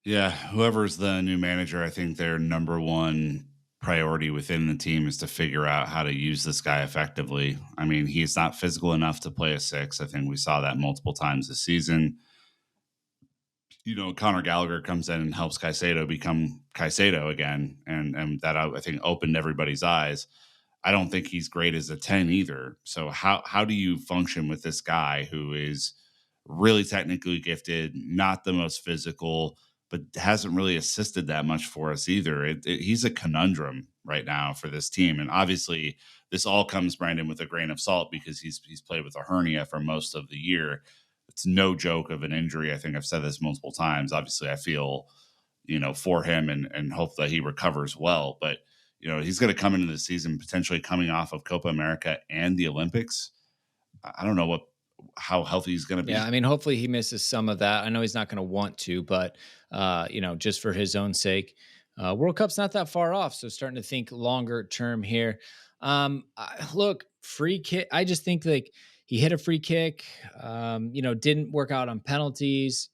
Speaker 2: Yeah, whoever's the new manager, I think their number one priority within the team is to figure out how to use this guy effectively. I mean, he's not physical enough to play a 6. I think we saw that multiple times this season. Conor Gallagher comes in and helps Caicedo become Caicedo again, and that I think opened everybody's eyes. I don't think he's great as a 10 either. So how do you function with this guy who is really technically gifted, not the most physical, but hasn't really assisted that much for us either? He's a conundrum right now for this team, and obviously this all comes, Brandon, with a grain of salt because he's played with a hernia for most of the year. It's no joke of an injury. I think I've said this multiple times. Obviously, I feel for him and hope that he recovers well. But he's going to come into the season potentially coming off of Copa America and the Olympics. I don't know how healthy he's going to
Speaker 1: Yeah, I
Speaker 2: be.
Speaker 1: mean, hopefully he misses some of that. I know he's not going to want to, but just for his own sake, World Cup's not that far off. So starting to think longer term here. Look, free kick. I just think like he hit a free kick. Didn't work out on penalties.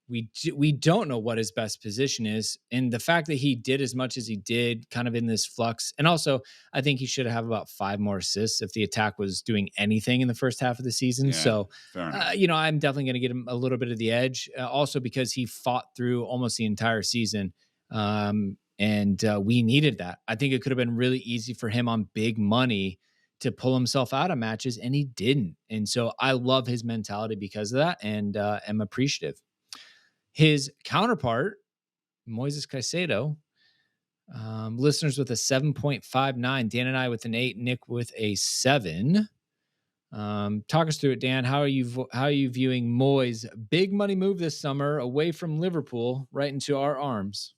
Speaker 1: We don't know what his best position is, and the fact that he did as much as he did, kind of in this flux, and also I think he should have about 5 more assists if the attack was doing anything in the first half of the season.
Speaker 2: Yeah,
Speaker 1: So,
Speaker 2: fair enough.
Speaker 1: I'm definitely going to get him a little bit of the edge, also because he fought through almost the entire season, and we needed that. I think it could have been really easy for him on big money to pull himself out of matches, and he didn't. And so I love his mentality because of that, and am appreciative. His counterpart, Moises Caicedo, listeners with a 7.59, Dan and I with an 8, Nick with a 7. Talk us through it, Dan. How are you viewing Moyes' big money move this summer away from Liverpool right into our arms?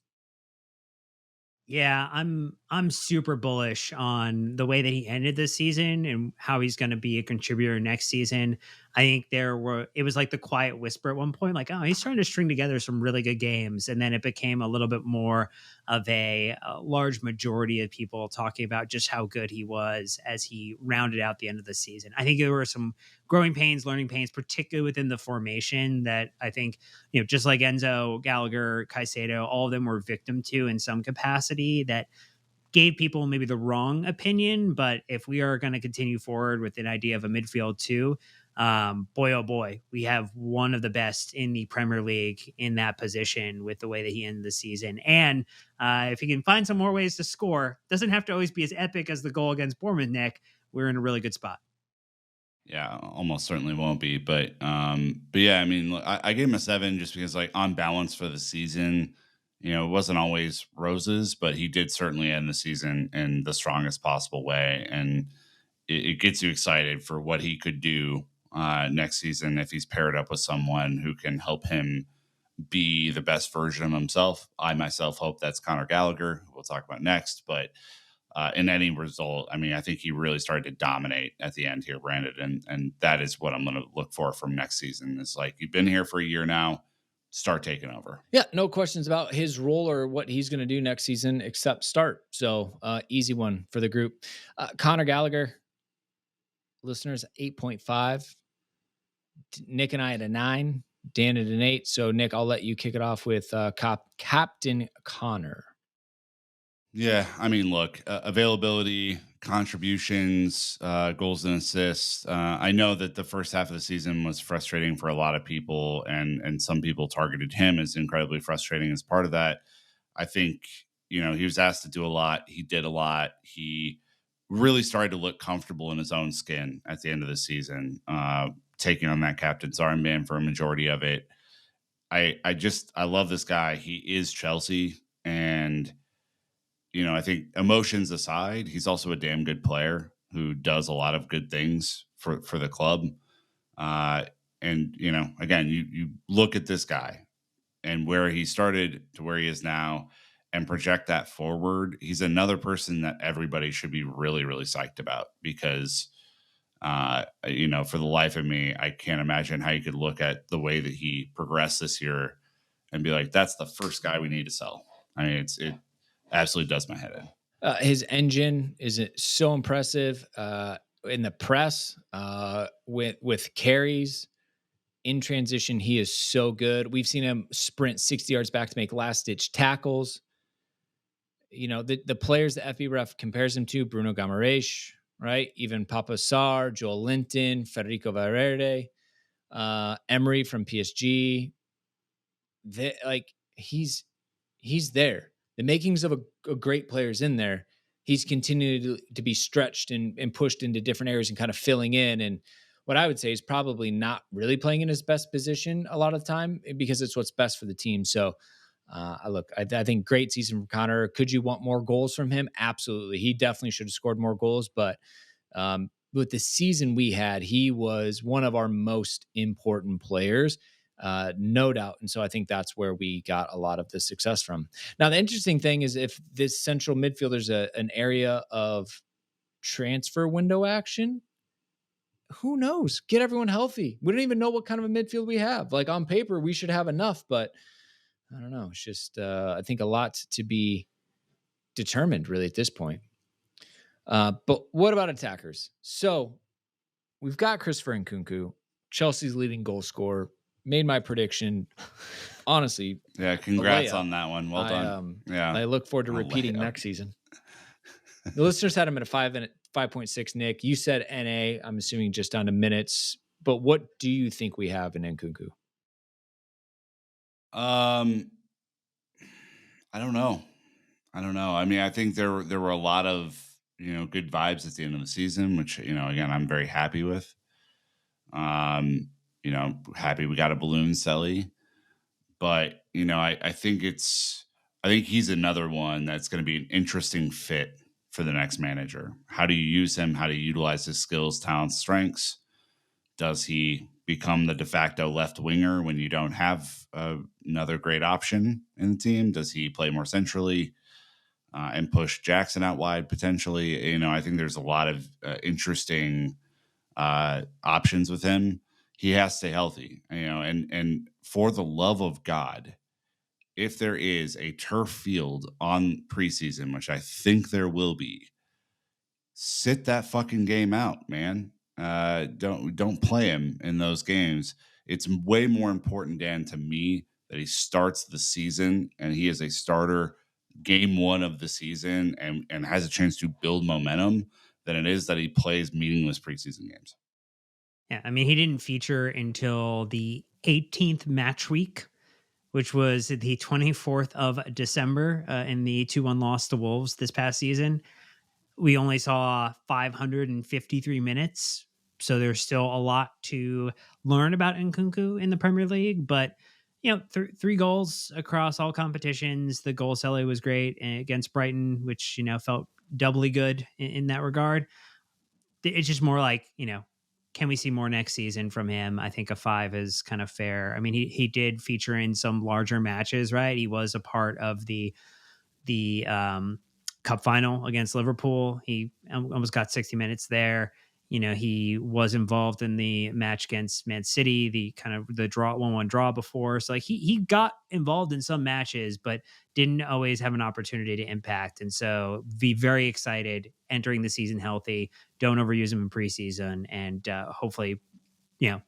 Speaker 3: Yeah, I'm super bullish on the way that he ended this season and how he's going to be a contributor next season. I think it was like the quiet whisper at one point, like, oh, he's starting to string together some really good games, and then it became a little bit more of a large majority of people talking about just how good he was as he rounded out the end of the season. I think there were some growing pains, learning pains, particularly within the formation that I think, just like Enzo, Gallagher, Caicedo, all of them were victim to in some capacity that gave people maybe the wrong opinion. But if we are going to continue forward with an idea of a midfield too, boy, oh boy, we have one of the best in the Premier League in that position with the way that he ended the season. And if he can find some more ways to score, doesn't have to always be as epic as the goal against Bournemouth, Nick. We're in a really good spot.
Speaker 2: Yeah, almost certainly won't be. But yeah, I mean, look, I gave him a 7 just because, like, on balance for the season, it wasn't always roses, but he did certainly end the season in the strongest possible way, and it gets you excited for what he could do next season if he's paired up with someone who can help him be the best version of himself. I myself hope that's Conor Gallagher, who we'll talk about next, but in any result, I mean, I think he really started to dominate at the end here, Brandon, and that is what I'm going to look for from next season. It's like, you've been here for a year now, start taking over.
Speaker 1: Yeah, no questions about his role or what he's going to do next season except start. So easy one for the group. Conor Gallagher, listeners, 8.5. Nick and I at a 9. Dan at an 8. So Nick, I'll let you kick it off with Captain Connor.
Speaker 2: Yeah, I mean, look, availability, contributions, goals and assists. I know that the first half of the season was frustrating for a lot of people, and some people targeted him as incredibly frustrating as part of that. I think, he was asked to do a lot. He did a lot. He really started to look comfortable in his own skin at the end of the season, taking on that captain's armband for a majority of it. I love this guy. He is Chelsea, and I think, emotions aside, he's also a damn good player who does a lot of good things for the club. Uh, and again, you look at this guy and where he started to where he is now, and project that forward. He's another person that everybody should be really, really psyched about, because for the life of me, I can't imagine how you could look at the way that he progressed this year and be like, that's the first guy we need to sell. I mean, it absolutely does my head in.
Speaker 1: His engine is so impressive in the press with carries in transition. He is so good. We've seen him sprint 60 yards back to make last ditch tackles. The players that FB compares him to: Bruno Guimaraes, right? Even Papa Sarr, Joel Linton, Federico Valverde, Emery from PSG. He's there. The makings of a great player is in there. He's continued to be stretched and pushed into different areas and kind of filling in. And what I would say is probably not really playing in his best position a lot of the time, because it's what's best for the team. So I think great season from Connor. Could you want more goals from him? Absolutely. He definitely should have scored more goals, but with the season we had, he was one of our most important players, no doubt. And so I think that's where we got a lot of the success from. Now, the interesting thing is, if this central midfielder is an area of transfer window action, who knows? Get everyone healthy. We don't even know what kind of a midfield we have. Like, on paper, we should have enough, but I don't know. It's just, I think, a lot to be determined really at this point. But what about attackers? So we've got Christopher Nkunku, Chelsea's leading goal scorer. Made my prediction. Honestly,
Speaker 2: Yeah, congrats on that one. Well done. Yeah,
Speaker 1: I look forward to repeating next season. The listeners had him at a 5.6. Nick, you said NA. I'm assuming just down to minutes. But what do you think we have in Nkunku?
Speaker 2: I don't know. I mean, I think there were a lot of good vibes at the end of the season, which again, I'm very happy with. Happy we got a balloon Selly, but I think he's another one that's going to be an interesting fit for the next manager. How do you use him? How do you utilize his skills, talents, strengths? Does he become the de facto left winger when you don't have another great option in the team? Does he play more centrally? and push Jackson out wide potentially. I think there's a lot of interesting options with him. He has to stay healthy, and for the love of God, if there is a turf field on preseason, which I think there will be, sit that fucking game out, man. Don't play him in those games. It's way more important, Dan, to me that he starts the season and he is a starter game one of the season and has a chance to build momentum than it is that he plays meaningless preseason games.
Speaker 3: Yeah, I mean, he didn't feature until the 18th match week, which was the 24th of December in the 2-1 loss to Wolves this past season. We only saw 553 minutes. So there's still a lot to learn about Nkunku in the Premier League. But, three goals across all competitions. The goal celly was great against Brighton, which, felt doubly good in that regard. It's just more like, can we see more next season from him? I think a 5 is kind of fair. I mean, he did feature in some larger matches, right? He was a part of the cup final against Liverpool. He almost got 60 minutes there. He was involved in the match against Man City, the kind of the draw 1-1 draw before. So like he got involved in some matches, but didn't always have an opportunity to impact. And so be very excited entering the season healthy. Don't overuse him in preseason, and hopefully, you know,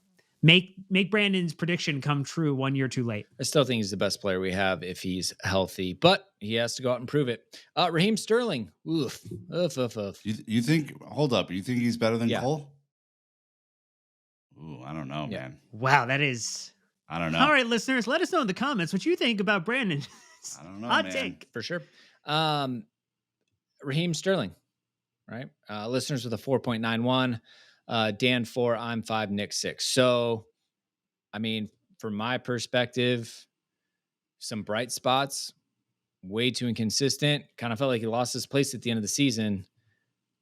Speaker 3: make Brandon's prediction come true 1 year too late.
Speaker 1: I still think he's the best player we have if he's healthy, but he has to go out and prove it. Raheem Sterling. Oof. Oof, oof, oof.
Speaker 2: You think? Hold up. You think he's better than
Speaker 1: Yeah.
Speaker 2: Cole? Ooh, I don't know,
Speaker 1: Yeah.
Speaker 2: man.
Speaker 3: Wow, that is.
Speaker 2: I don't know.
Speaker 3: All right, listeners, let us know in the comments what you think about Brandon.
Speaker 2: I don't know,
Speaker 3: Hot
Speaker 2: man.
Speaker 3: take.
Speaker 1: For sure. Raheem Sterling, right? Listeners with a 4.91. Dan 4, I'm 5, Nick 6. So, I mean, from my perspective, some bright spots, way too inconsistent. Kind of felt like he lost his place at the end of the season.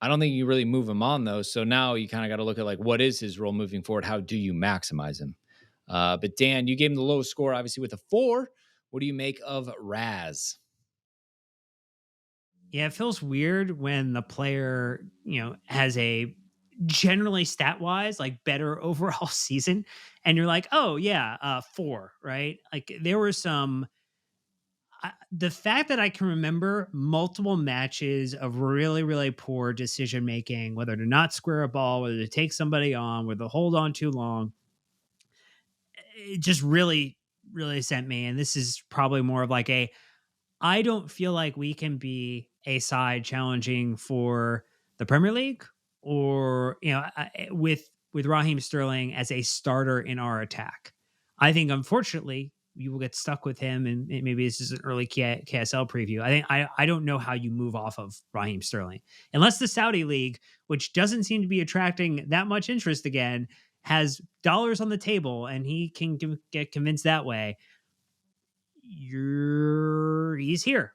Speaker 1: I don't think you really move him on though. So now you kind of got to look at like what is his role moving forward? How do you maximize him? But Dan, you gave him the lowest score, obviously with a 4. What do you make of Raz?
Speaker 3: Yeah, it feels weird when the player, has a generally stat wise like better overall season, and you're like, oh yeah, 4, right? Like there were some. The fact that I can remember multiple matches of really, really poor decision making, whether to not square a ball, whether to take somebody on, whether to hold on too long, it just really, really sent me. And this is probably more of like I don't feel like we can be a side challenging for the Premier League or with Raheem Sterling as a starter in our attack. I think unfortunately you will get stuck with him, and maybe this is an early KSL preview. I don't know how you move off of Raheem Sterling unless the Saudi league, which doesn't seem to be attracting that much interest again, has dollars on the table and he can get convinced that way. He's here,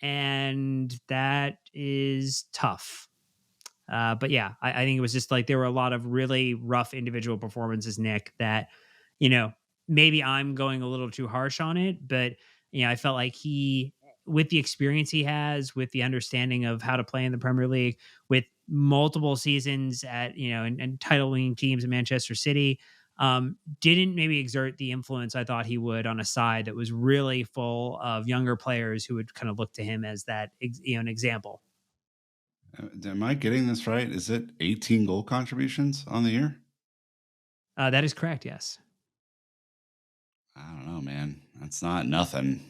Speaker 3: and that is tough. But yeah, I think it was just like there were a lot of really rough individual performances, Nick, that, maybe I'm going a little too harsh on it, but I felt like with the experience he has, with the understanding of how to play in the Premier League, with multiple seasons at, and title winning teams in Manchester City, didn't maybe exert the influence I thought he would on a side that was really full of younger players who would kind of look to him as that, an example.
Speaker 2: Am I getting this right? Is it 18 goal contributions on the year?
Speaker 3: That is correct. Yes.
Speaker 2: I don't know, man. That's not nothing.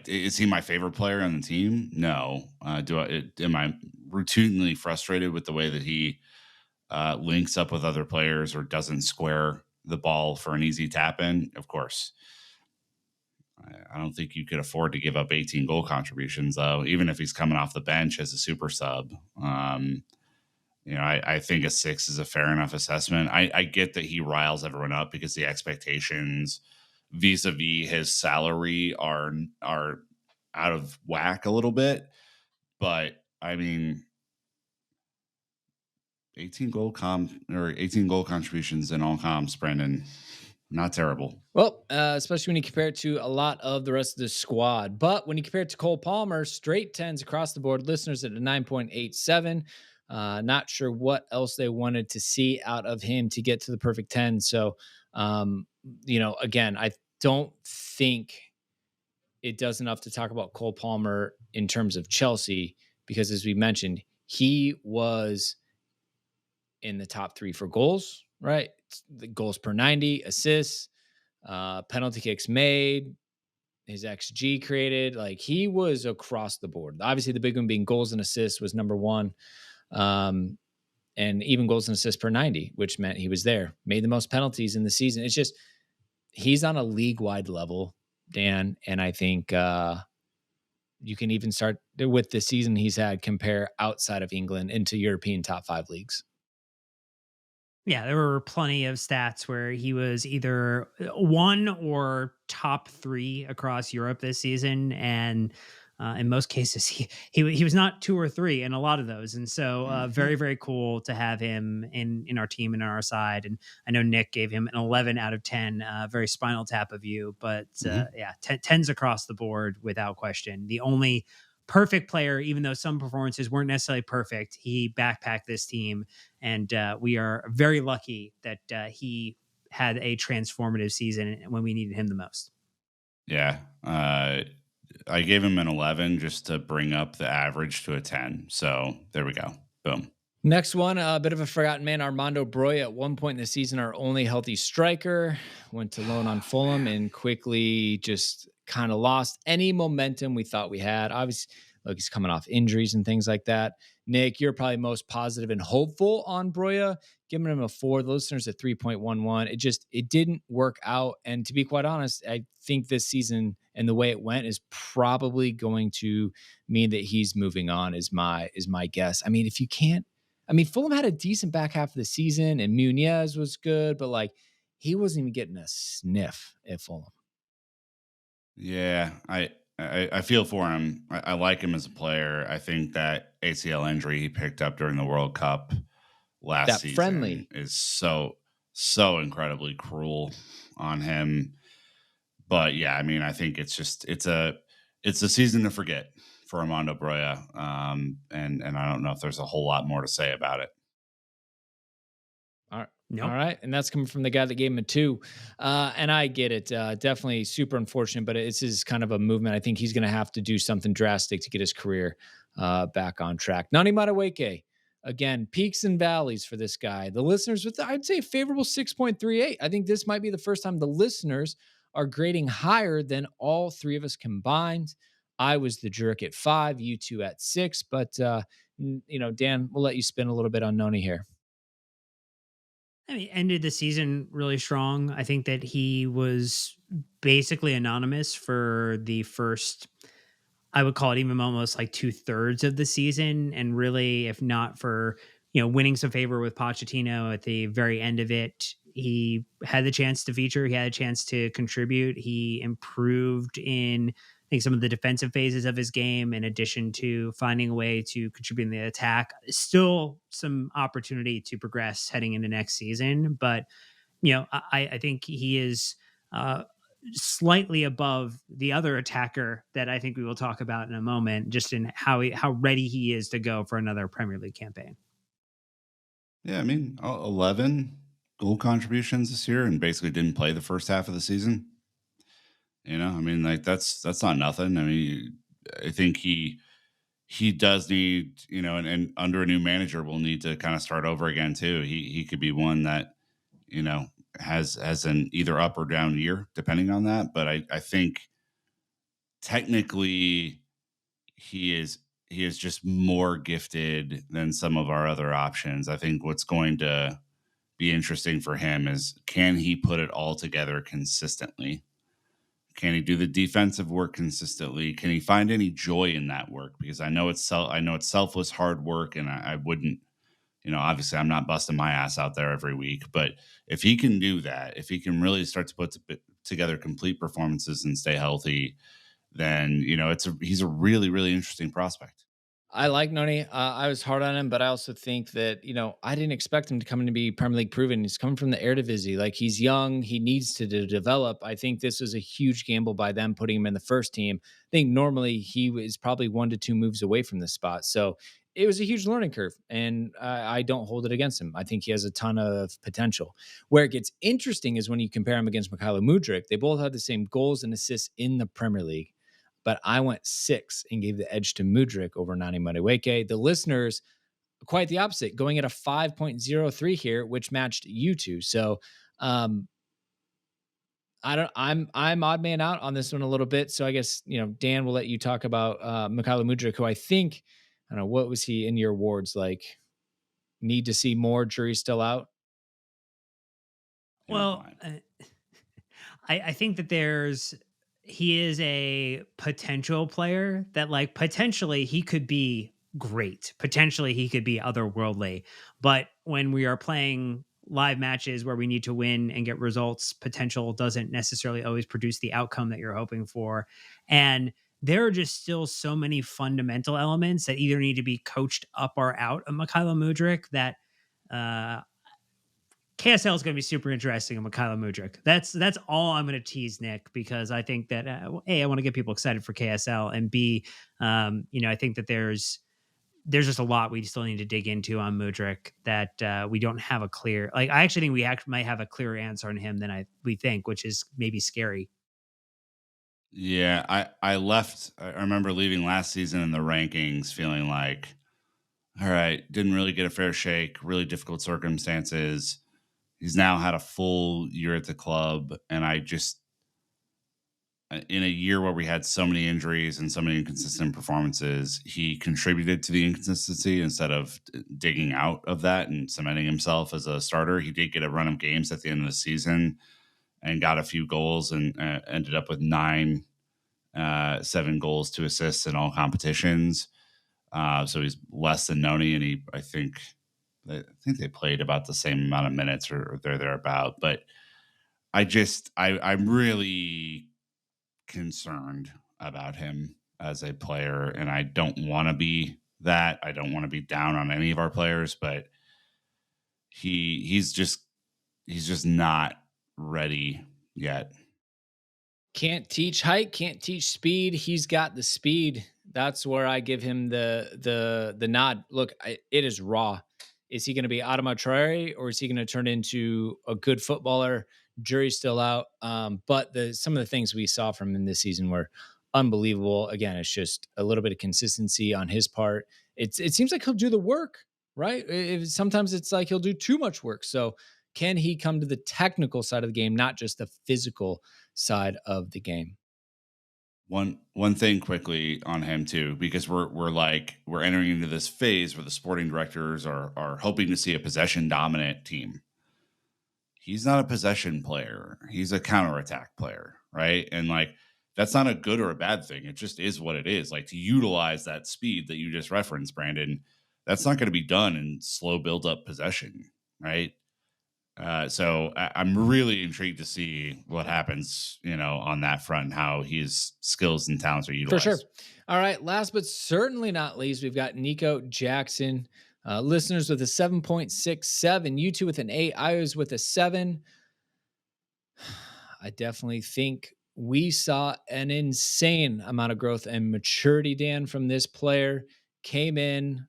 Speaker 2: Is he my favorite player on the team? No. Am I routinely frustrated with the way that he links up with other players or doesn't square the ball for an easy tap in? Of course. I don't think you could afford to give up 18 goal contributions, though, even if he's coming off the bench as a super sub. I think a 6 is a fair enough assessment. I get that he riles everyone up because the expectations vis-a-vis his salary are out of whack a little bit. But I mean, 18 goal contributions in all comps, Brendan. Not terrible.
Speaker 1: Well, especially when you compare it to a lot of the rest of the squad. But when you compare it to Cole Palmer, straight tens across the board, listeners at a 9.87. Not sure what else they wanted to see out of him to get to the perfect 10. So, um, again, I don't think it does enough to talk about Cole Palmer in terms of Chelsea because, as we mentioned, he was in the top three for goals, right? The goals per 90, assists, penalty kicks made, his XG created. Like he was across the board. Obviously, the big one being goals and assists was number one. Um, and even goals and assists per 90, which meant he was there, made the most penalties in the season. It's just, he's on a league wide level, Dan. And I think you can even start with the season he's had, compare outside of England into European top five leagues.
Speaker 3: Yeah, there were plenty of stats where he was either one or top three across Europe this season, and in most cases, he was not two or three in a lot of those. And so, very very cool to have him in our team and on our side. And I know Nick gave him an 11 out of 10, very Spinal Tap of you, but
Speaker 2: Mhm.
Speaker 3: yeah, tens across the board without question. The only perfect player, even though some performances weren't necessarily perfect, he backpacked this team, and we are very lucky that he had a transformative season when we needed him the most.
Speaker 2: Yeah. I gave him an 11 just to bring up the average to a 10. So there we go. Boom.
Speaker 1: Next one, a bit of a forgotten man, Armando Broya. At one point in the season, our only healthy striker went to loan on Fulham
Speaker 2: Man.
Speaker 1: and quickly just kind of lost any momentum we thought we had. Obviously, look, he's coming off injuries and things like that. Nick, you're probably most positive and hopeful on Broya, giving him a four. The listeners at 3.11. It didn't work out. And to be quite honest, I think this season and the way it went is probably going to mean that he's moving on. Is my guess. I mean, if you can't. I mean, Fulham had a decent back half of the season, and Munez was good, but like he wasn't even getting a sniff at Fulham.
Speaker 2: Yeah. I feel for him. I like him as a player. I think that ACL injury he picked up during the World Cup last
Speaker 1: That
Speaker 2: season
Speaker 1: friendly.
Speaker 2: is so incredibly cruel on him. But yeah, I mean, I think it's a season to forget for Armando Broya. And I don't know if there's a whole lot more to say about it.
Speaker 1: All right. All
Speaker 3: Nope.
Speaker 1: right. And that's coming from the guy that gave him a two. And I get it. Definitely super unfortunate, but it's is kind of a movement. I think he's going to have to do something drastic to get his career back on track. Nani Madueke, again, peaks and valleys for this guy. The listeners with, I'd say, favorable 6.38. I think this might be the first time the listeners are grading higher than all three of us combined. I was the jerk at five, you two at six. But, Dan, we'll let you spin a little bit on Noni here.
Speaker 3: I mean, ended the season really strong. I think that he was basically anonymous for the first, I would call it even almost like two-thirds of the season. And really, if not for, winning some favor with Pochettino at the very end of it, he had the chance to feature. He had a chance to contribute. He improved in, I think, some of the defensive phases of his game, in addition to finding a way to contribute in the attack. Still some opportunity to progress heading into next season. But, I think he is slightly above the other attacker that I think we will talk about in a moment, just in how ready he is to go for another Premier League campaign.
Speaker 2: Yeah, I mean, 11 goal contributions this year and basically didn't play the first half of the season. I mean, like that's not nothing. I mean, I think he does need, and under a new manager will need to kind of start over again too. He could be one that, you know, has an either up or down year depending on that. But I think technically he is just more gifted than some of our other options. I think what's going to be interesting for him is, can he put it all together consistently? Can he do the defensive work consistently? Can he find any joy in that work? Because I know it's selfless hard work, and I wouldn't, obviously I'm not busting my ass out there every week, but if he can do that, if he can really start to together complete performances and stay healthy, then he's a really really interesting prospect.
Speaker 1: I like Noni. I was hard on him, but I also think that, I didn't expect him to come in to be Premier League proven. He's coming from the Eredivisie. Like, he's young, he needs to develop. I think this was a huge gamble by them putting him in the first team. I think normally he was probably 1 to 2 moves away from this spot. So it was a huge learning curve, and I don't hold it against him. I think he has a ton of potential. Where it gets interesting is when you compare him against Mykhailo Mudryk. They both had the same goals and assists in the Premier League, but I went 6 and gave the edge to Mudryk over Nani Madueke. The listeners, quite the opposite, going at a 5.03 here, which matched you two. So um, I'm odd man out on this one a little bit. So I guess, Dan, will let you talk about Mykhailo Mudryk, who I don't know, what was he in your wards like? Need to see more, jury still out.
Speaker 2: He was
Speaker 3: Well,
Speaker 2: mine.
Speaker 3: I think that he is a potential player that, like, potentially he could be great. Potentially he could be otherworldly. But when we are playing live matches where we need to win and get results, potential doesn't necessarily always produce the outcome that you're hoping for. And there are just still so many fundamental elements that either need to be coached up or out of Mykhailo Mudryk that uh, KSL is going to be super interesting in Mykhailo Mudryk. That's all I'm going to tease, Nick, because I think that A, I want to get people excited for KSL, and B, I think that there's just a lot we still need to dig into on Mudryk that we don't have a clear. Like, I actually think we might have a clearer answer on him than we think, which is maybe scary.
Speaker 2: Yeah, I left. I remember leaving last season in the rankings, feeling like, all right, didn't really get a fair shake. Really difficult circumstances. He's now had a full year at the club, and I just, in a year where we had so many injuries and so many inconsistent performances, he contributed to the inconsistency instead of digging out of that and cementing himself as a starter. He did get a run of games at the end of the season and got a few goals and ended up with 7 goals, 2 assists in all competitions. So he's less than Noni, and I think they played about the same amount of minutes or thereabout. But I'm really concerned about him as a player, and I don't want to be that. I don't want to be down on any of our players, but he's just not ready yet.
Speaker 1: Can't teach height, can't teach speed. He's got the speed. That's where I give him the nod. Look, it is raw. Is he going to be Adama Traore, or is he going to turn into a good footballer? Jury's still out. But some of the things we saw from him this season were unbelievable. Again, it's just a little bit of consistency on his part. It seems like he'll do the work, right? Sometimes it's like he'll do too much work. So can he come to the technical side of the game, not just the physical side of the game?
Speaker 2: One thing quickly on him too, because we're entering into this phase where the sporting directors are hoping to see a possession dominant team. He's not a possession player. He's a counterattack player, right? And like, that's not a good or a bad thing. It just is what it is. Like, to utilize that speed that you just referenced, Brandon, that's not going to be done in slow build up possession, right? So I'm really intrigued to see what happens, on that front, how his skills and talents are
Speaker 1: For sure.
Speaker 2: utilized.
Speaker 1: All right. Last but certainly not least, we've got Nico Jackson. Listeners with a 7.67, you two with an 8, I was with a 7. I definitely think we saw an insane amount of growth and maturity, Dan, from this player. Came in,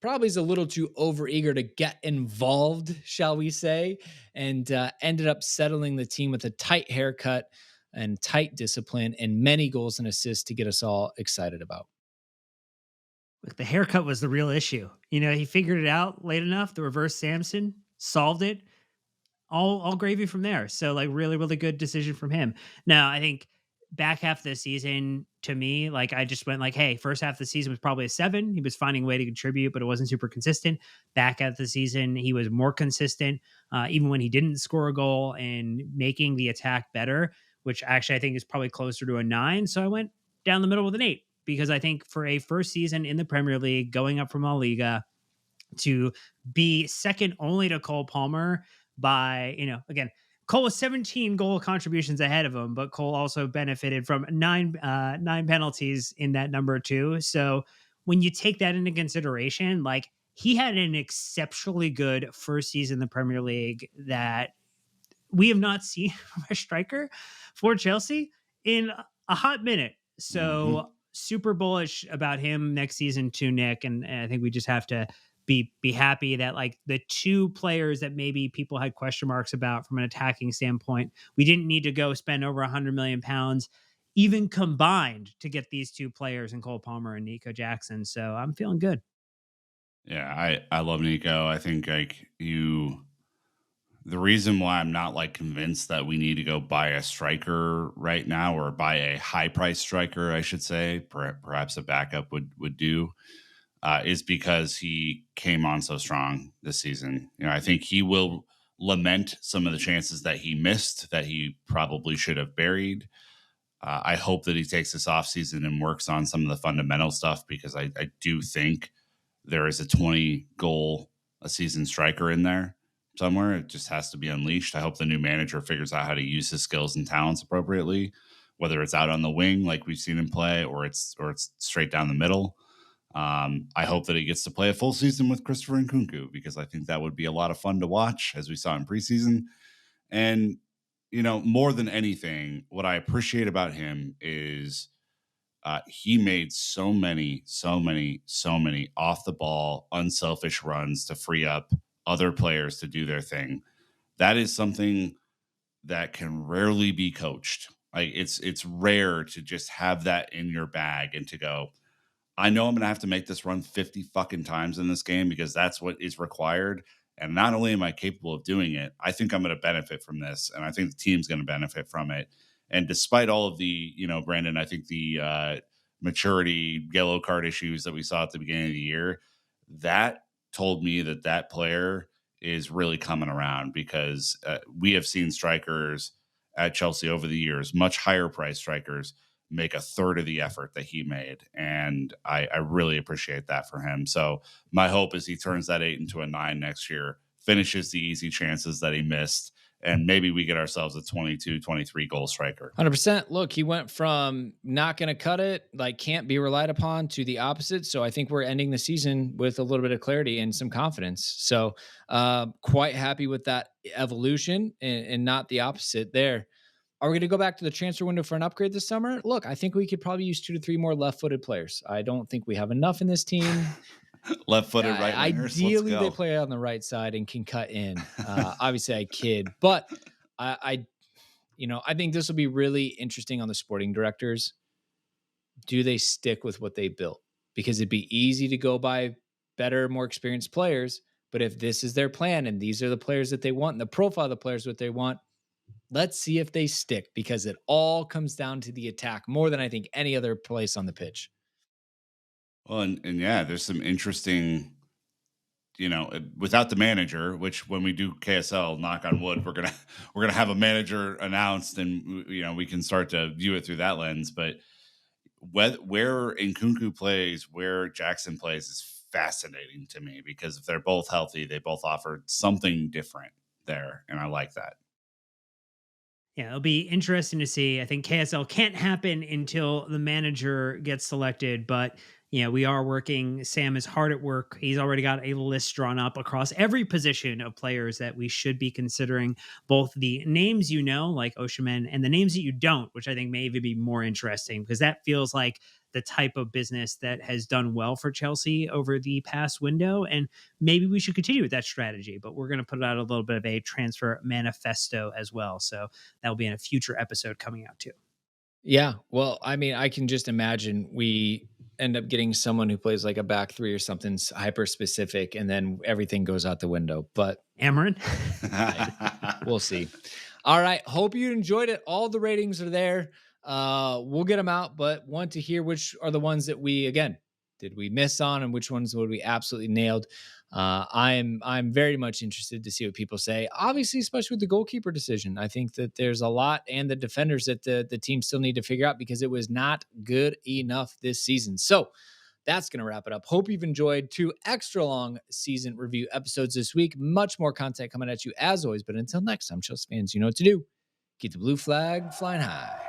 Speaker 1: probably is a little too overeager to get involved, shall we say, and ended up settling the team with a tight haircut and tight discipline and many goals and assists to get us all excited about.
Speaker 3: Look, the haircut was the real issue. He figured it out late enough. The reverse Samson solved it. All gravy from there. So, like, really, really good decision from him. Now, I think back half of the season, to me, like, I just went like, hey, first half of the season was probably a 7. He was finding a way to contribute, but it wasn't super consistent. Back half of the season, he was more consistent, even when he didn't score a goal, and making the attack better, which actually I think is probably closer to a 9. So I went down the middle with an 8, because I think for a first season in the Premier League, going up from La Liga, to be second only to Cole Palmer by, again, Cole was 17 goal contributions ahead of him, but Cole also benefited from nine penalties in that number too. So when you take that into consideration, like he had an exceptionally good first season in the Premier League that we have not seen from a striker for Chelsea in a hot minute.
Speaker 2: Hmm.
Speaker 3: So super bullish about him next season too, Nick. And I think we just have to be happy that like the two players that maybe people had question marks about from an attacking standpoint, we didn't need to go spend over £100 million even combined to get these two players in Cole Palmer and Nico Jackson. So I'm feeling good.
Speaker 2: Yeah, I love Nico. I think like you the reason why I'm not like convinced that we need to go buy a striker right now, or buy a high price striker, I should say, perhaps a backup would do, is because he came on so strong this season. You know, I think he will lament some of the chances that he missed that he probably should have buried. I hope that he takes this offseason and works on some of the fundamental stuff, because I do think there is a 20 goal a season striker in there somewhere. It just has to be unleashed. I hope the new manager figures out how to use his skills and talents appropriately, whether it's out on the wing like we've seen him play, or it's straight down the middle. I hope that he gets to play a full season with Christopher Nkunku, because I think that would be a lot of fun to watch, as we saw in preseason. And more than anything, what I appreciate about him is he made so many off the ball, unselfish runs to free up other players to do their thing. That is something that can rarely be coached. Like it's rare to just have that in your bag and to go, I know I'm going to have to make this run 50 fucking times in this game, because that's what is required. And not only am I capable of doing it, I think I'm going to benefit from this. And I think the team's going to benefit from it. And despite all of the, Brandon, I think the maturity yellow card issues that we saw at the beginning of the year, that told me that that player is really coming around, because we have seen strikers at Chelsea over the years, much higher price strikers, make a third of the effort that he made. And I really appreciate that for him. So my hope is he turns that 8 into a 9 next year, finishes the easy chances that he missed, and maybe we get ourselves a 22, 23 goal striker.
Speaker 1: 100%. Look, he went from not going to cut it, like can't be relied upon, to the opposite. So I think we're ending the season with a little bit of clarity and some confidence. So quite happy with that evolution, and not the opposite there. Are we going to go back to the transfer window for an upgrade this summer? Look, I think we could probably use 2 to 3 more left-footed players. I don't think we have enough in this team.
Speaker 2: Left footed right wingers. Let's
Speaker 1: Ideally, they
Speaker 2: go.
Speaker 1: play on the right side and can cut in. Obviously, I kid, but I I think this will be really interesting on the sporting directors. Do they stick with what they built? Because it'd be easy to go buy better, more experienced players. But if this is their plan and these are the players that they want, and the profile of the players what they want, let's see if they stick, because it all comes down to the attack more than I think any other place on the pitch.
Speaker 2: Well, and yeah, there's some interesting, without the manager, which when we do KSL, knock on wood, we're gonna have a manager announced, and we can start to view it through that lens. But where Nkunku plays, where Jackson plays, is fascinating to me, because if they're both healthy, they both offer something different there, and I like that.
Speaker 3: Yeah, it'll be interesting to see. I think KSL can't happen until the manager gets selected, but we are working. Sam is hard at work. He's already got a list drawn up across every position of players that we should be considering, both the names like Oshiman, and the names that you don't, which I think may even be more interesting, because that feels like the type of business that has done well for Chelsea over the past window. And maybe we should continue with that strategy, but we're going to put out a little bit of a transfer manifesto as well. So that'll be in a future episode coming out too.
Speaker 1: Yeah. Well, I mean, I can just imagine we end up getting someone who plays like a back three or something hyper specific, and then everything goes out the window. But
Speaker 3: Amarin.
Speaker 1: we'll see. All right. Hope you enjoyed it. All the ratings are there. We'll get them out, but want to hear which are the ones that did we miss on, and which ones would we absolutely nailed. I'm very much interested to see what people say. Obviously, especially with the goalkeeper decision, I think that there's a lot, and the defenders that the team still need to figure out, because it was not good enough this season. So that's going to wrap it up. Hope you've enjoyed 2 extra long season review episodes this week. Much more content coming at you as always. But until next time, Chelsea fans, you know what to do. Keep the blue flag flying high.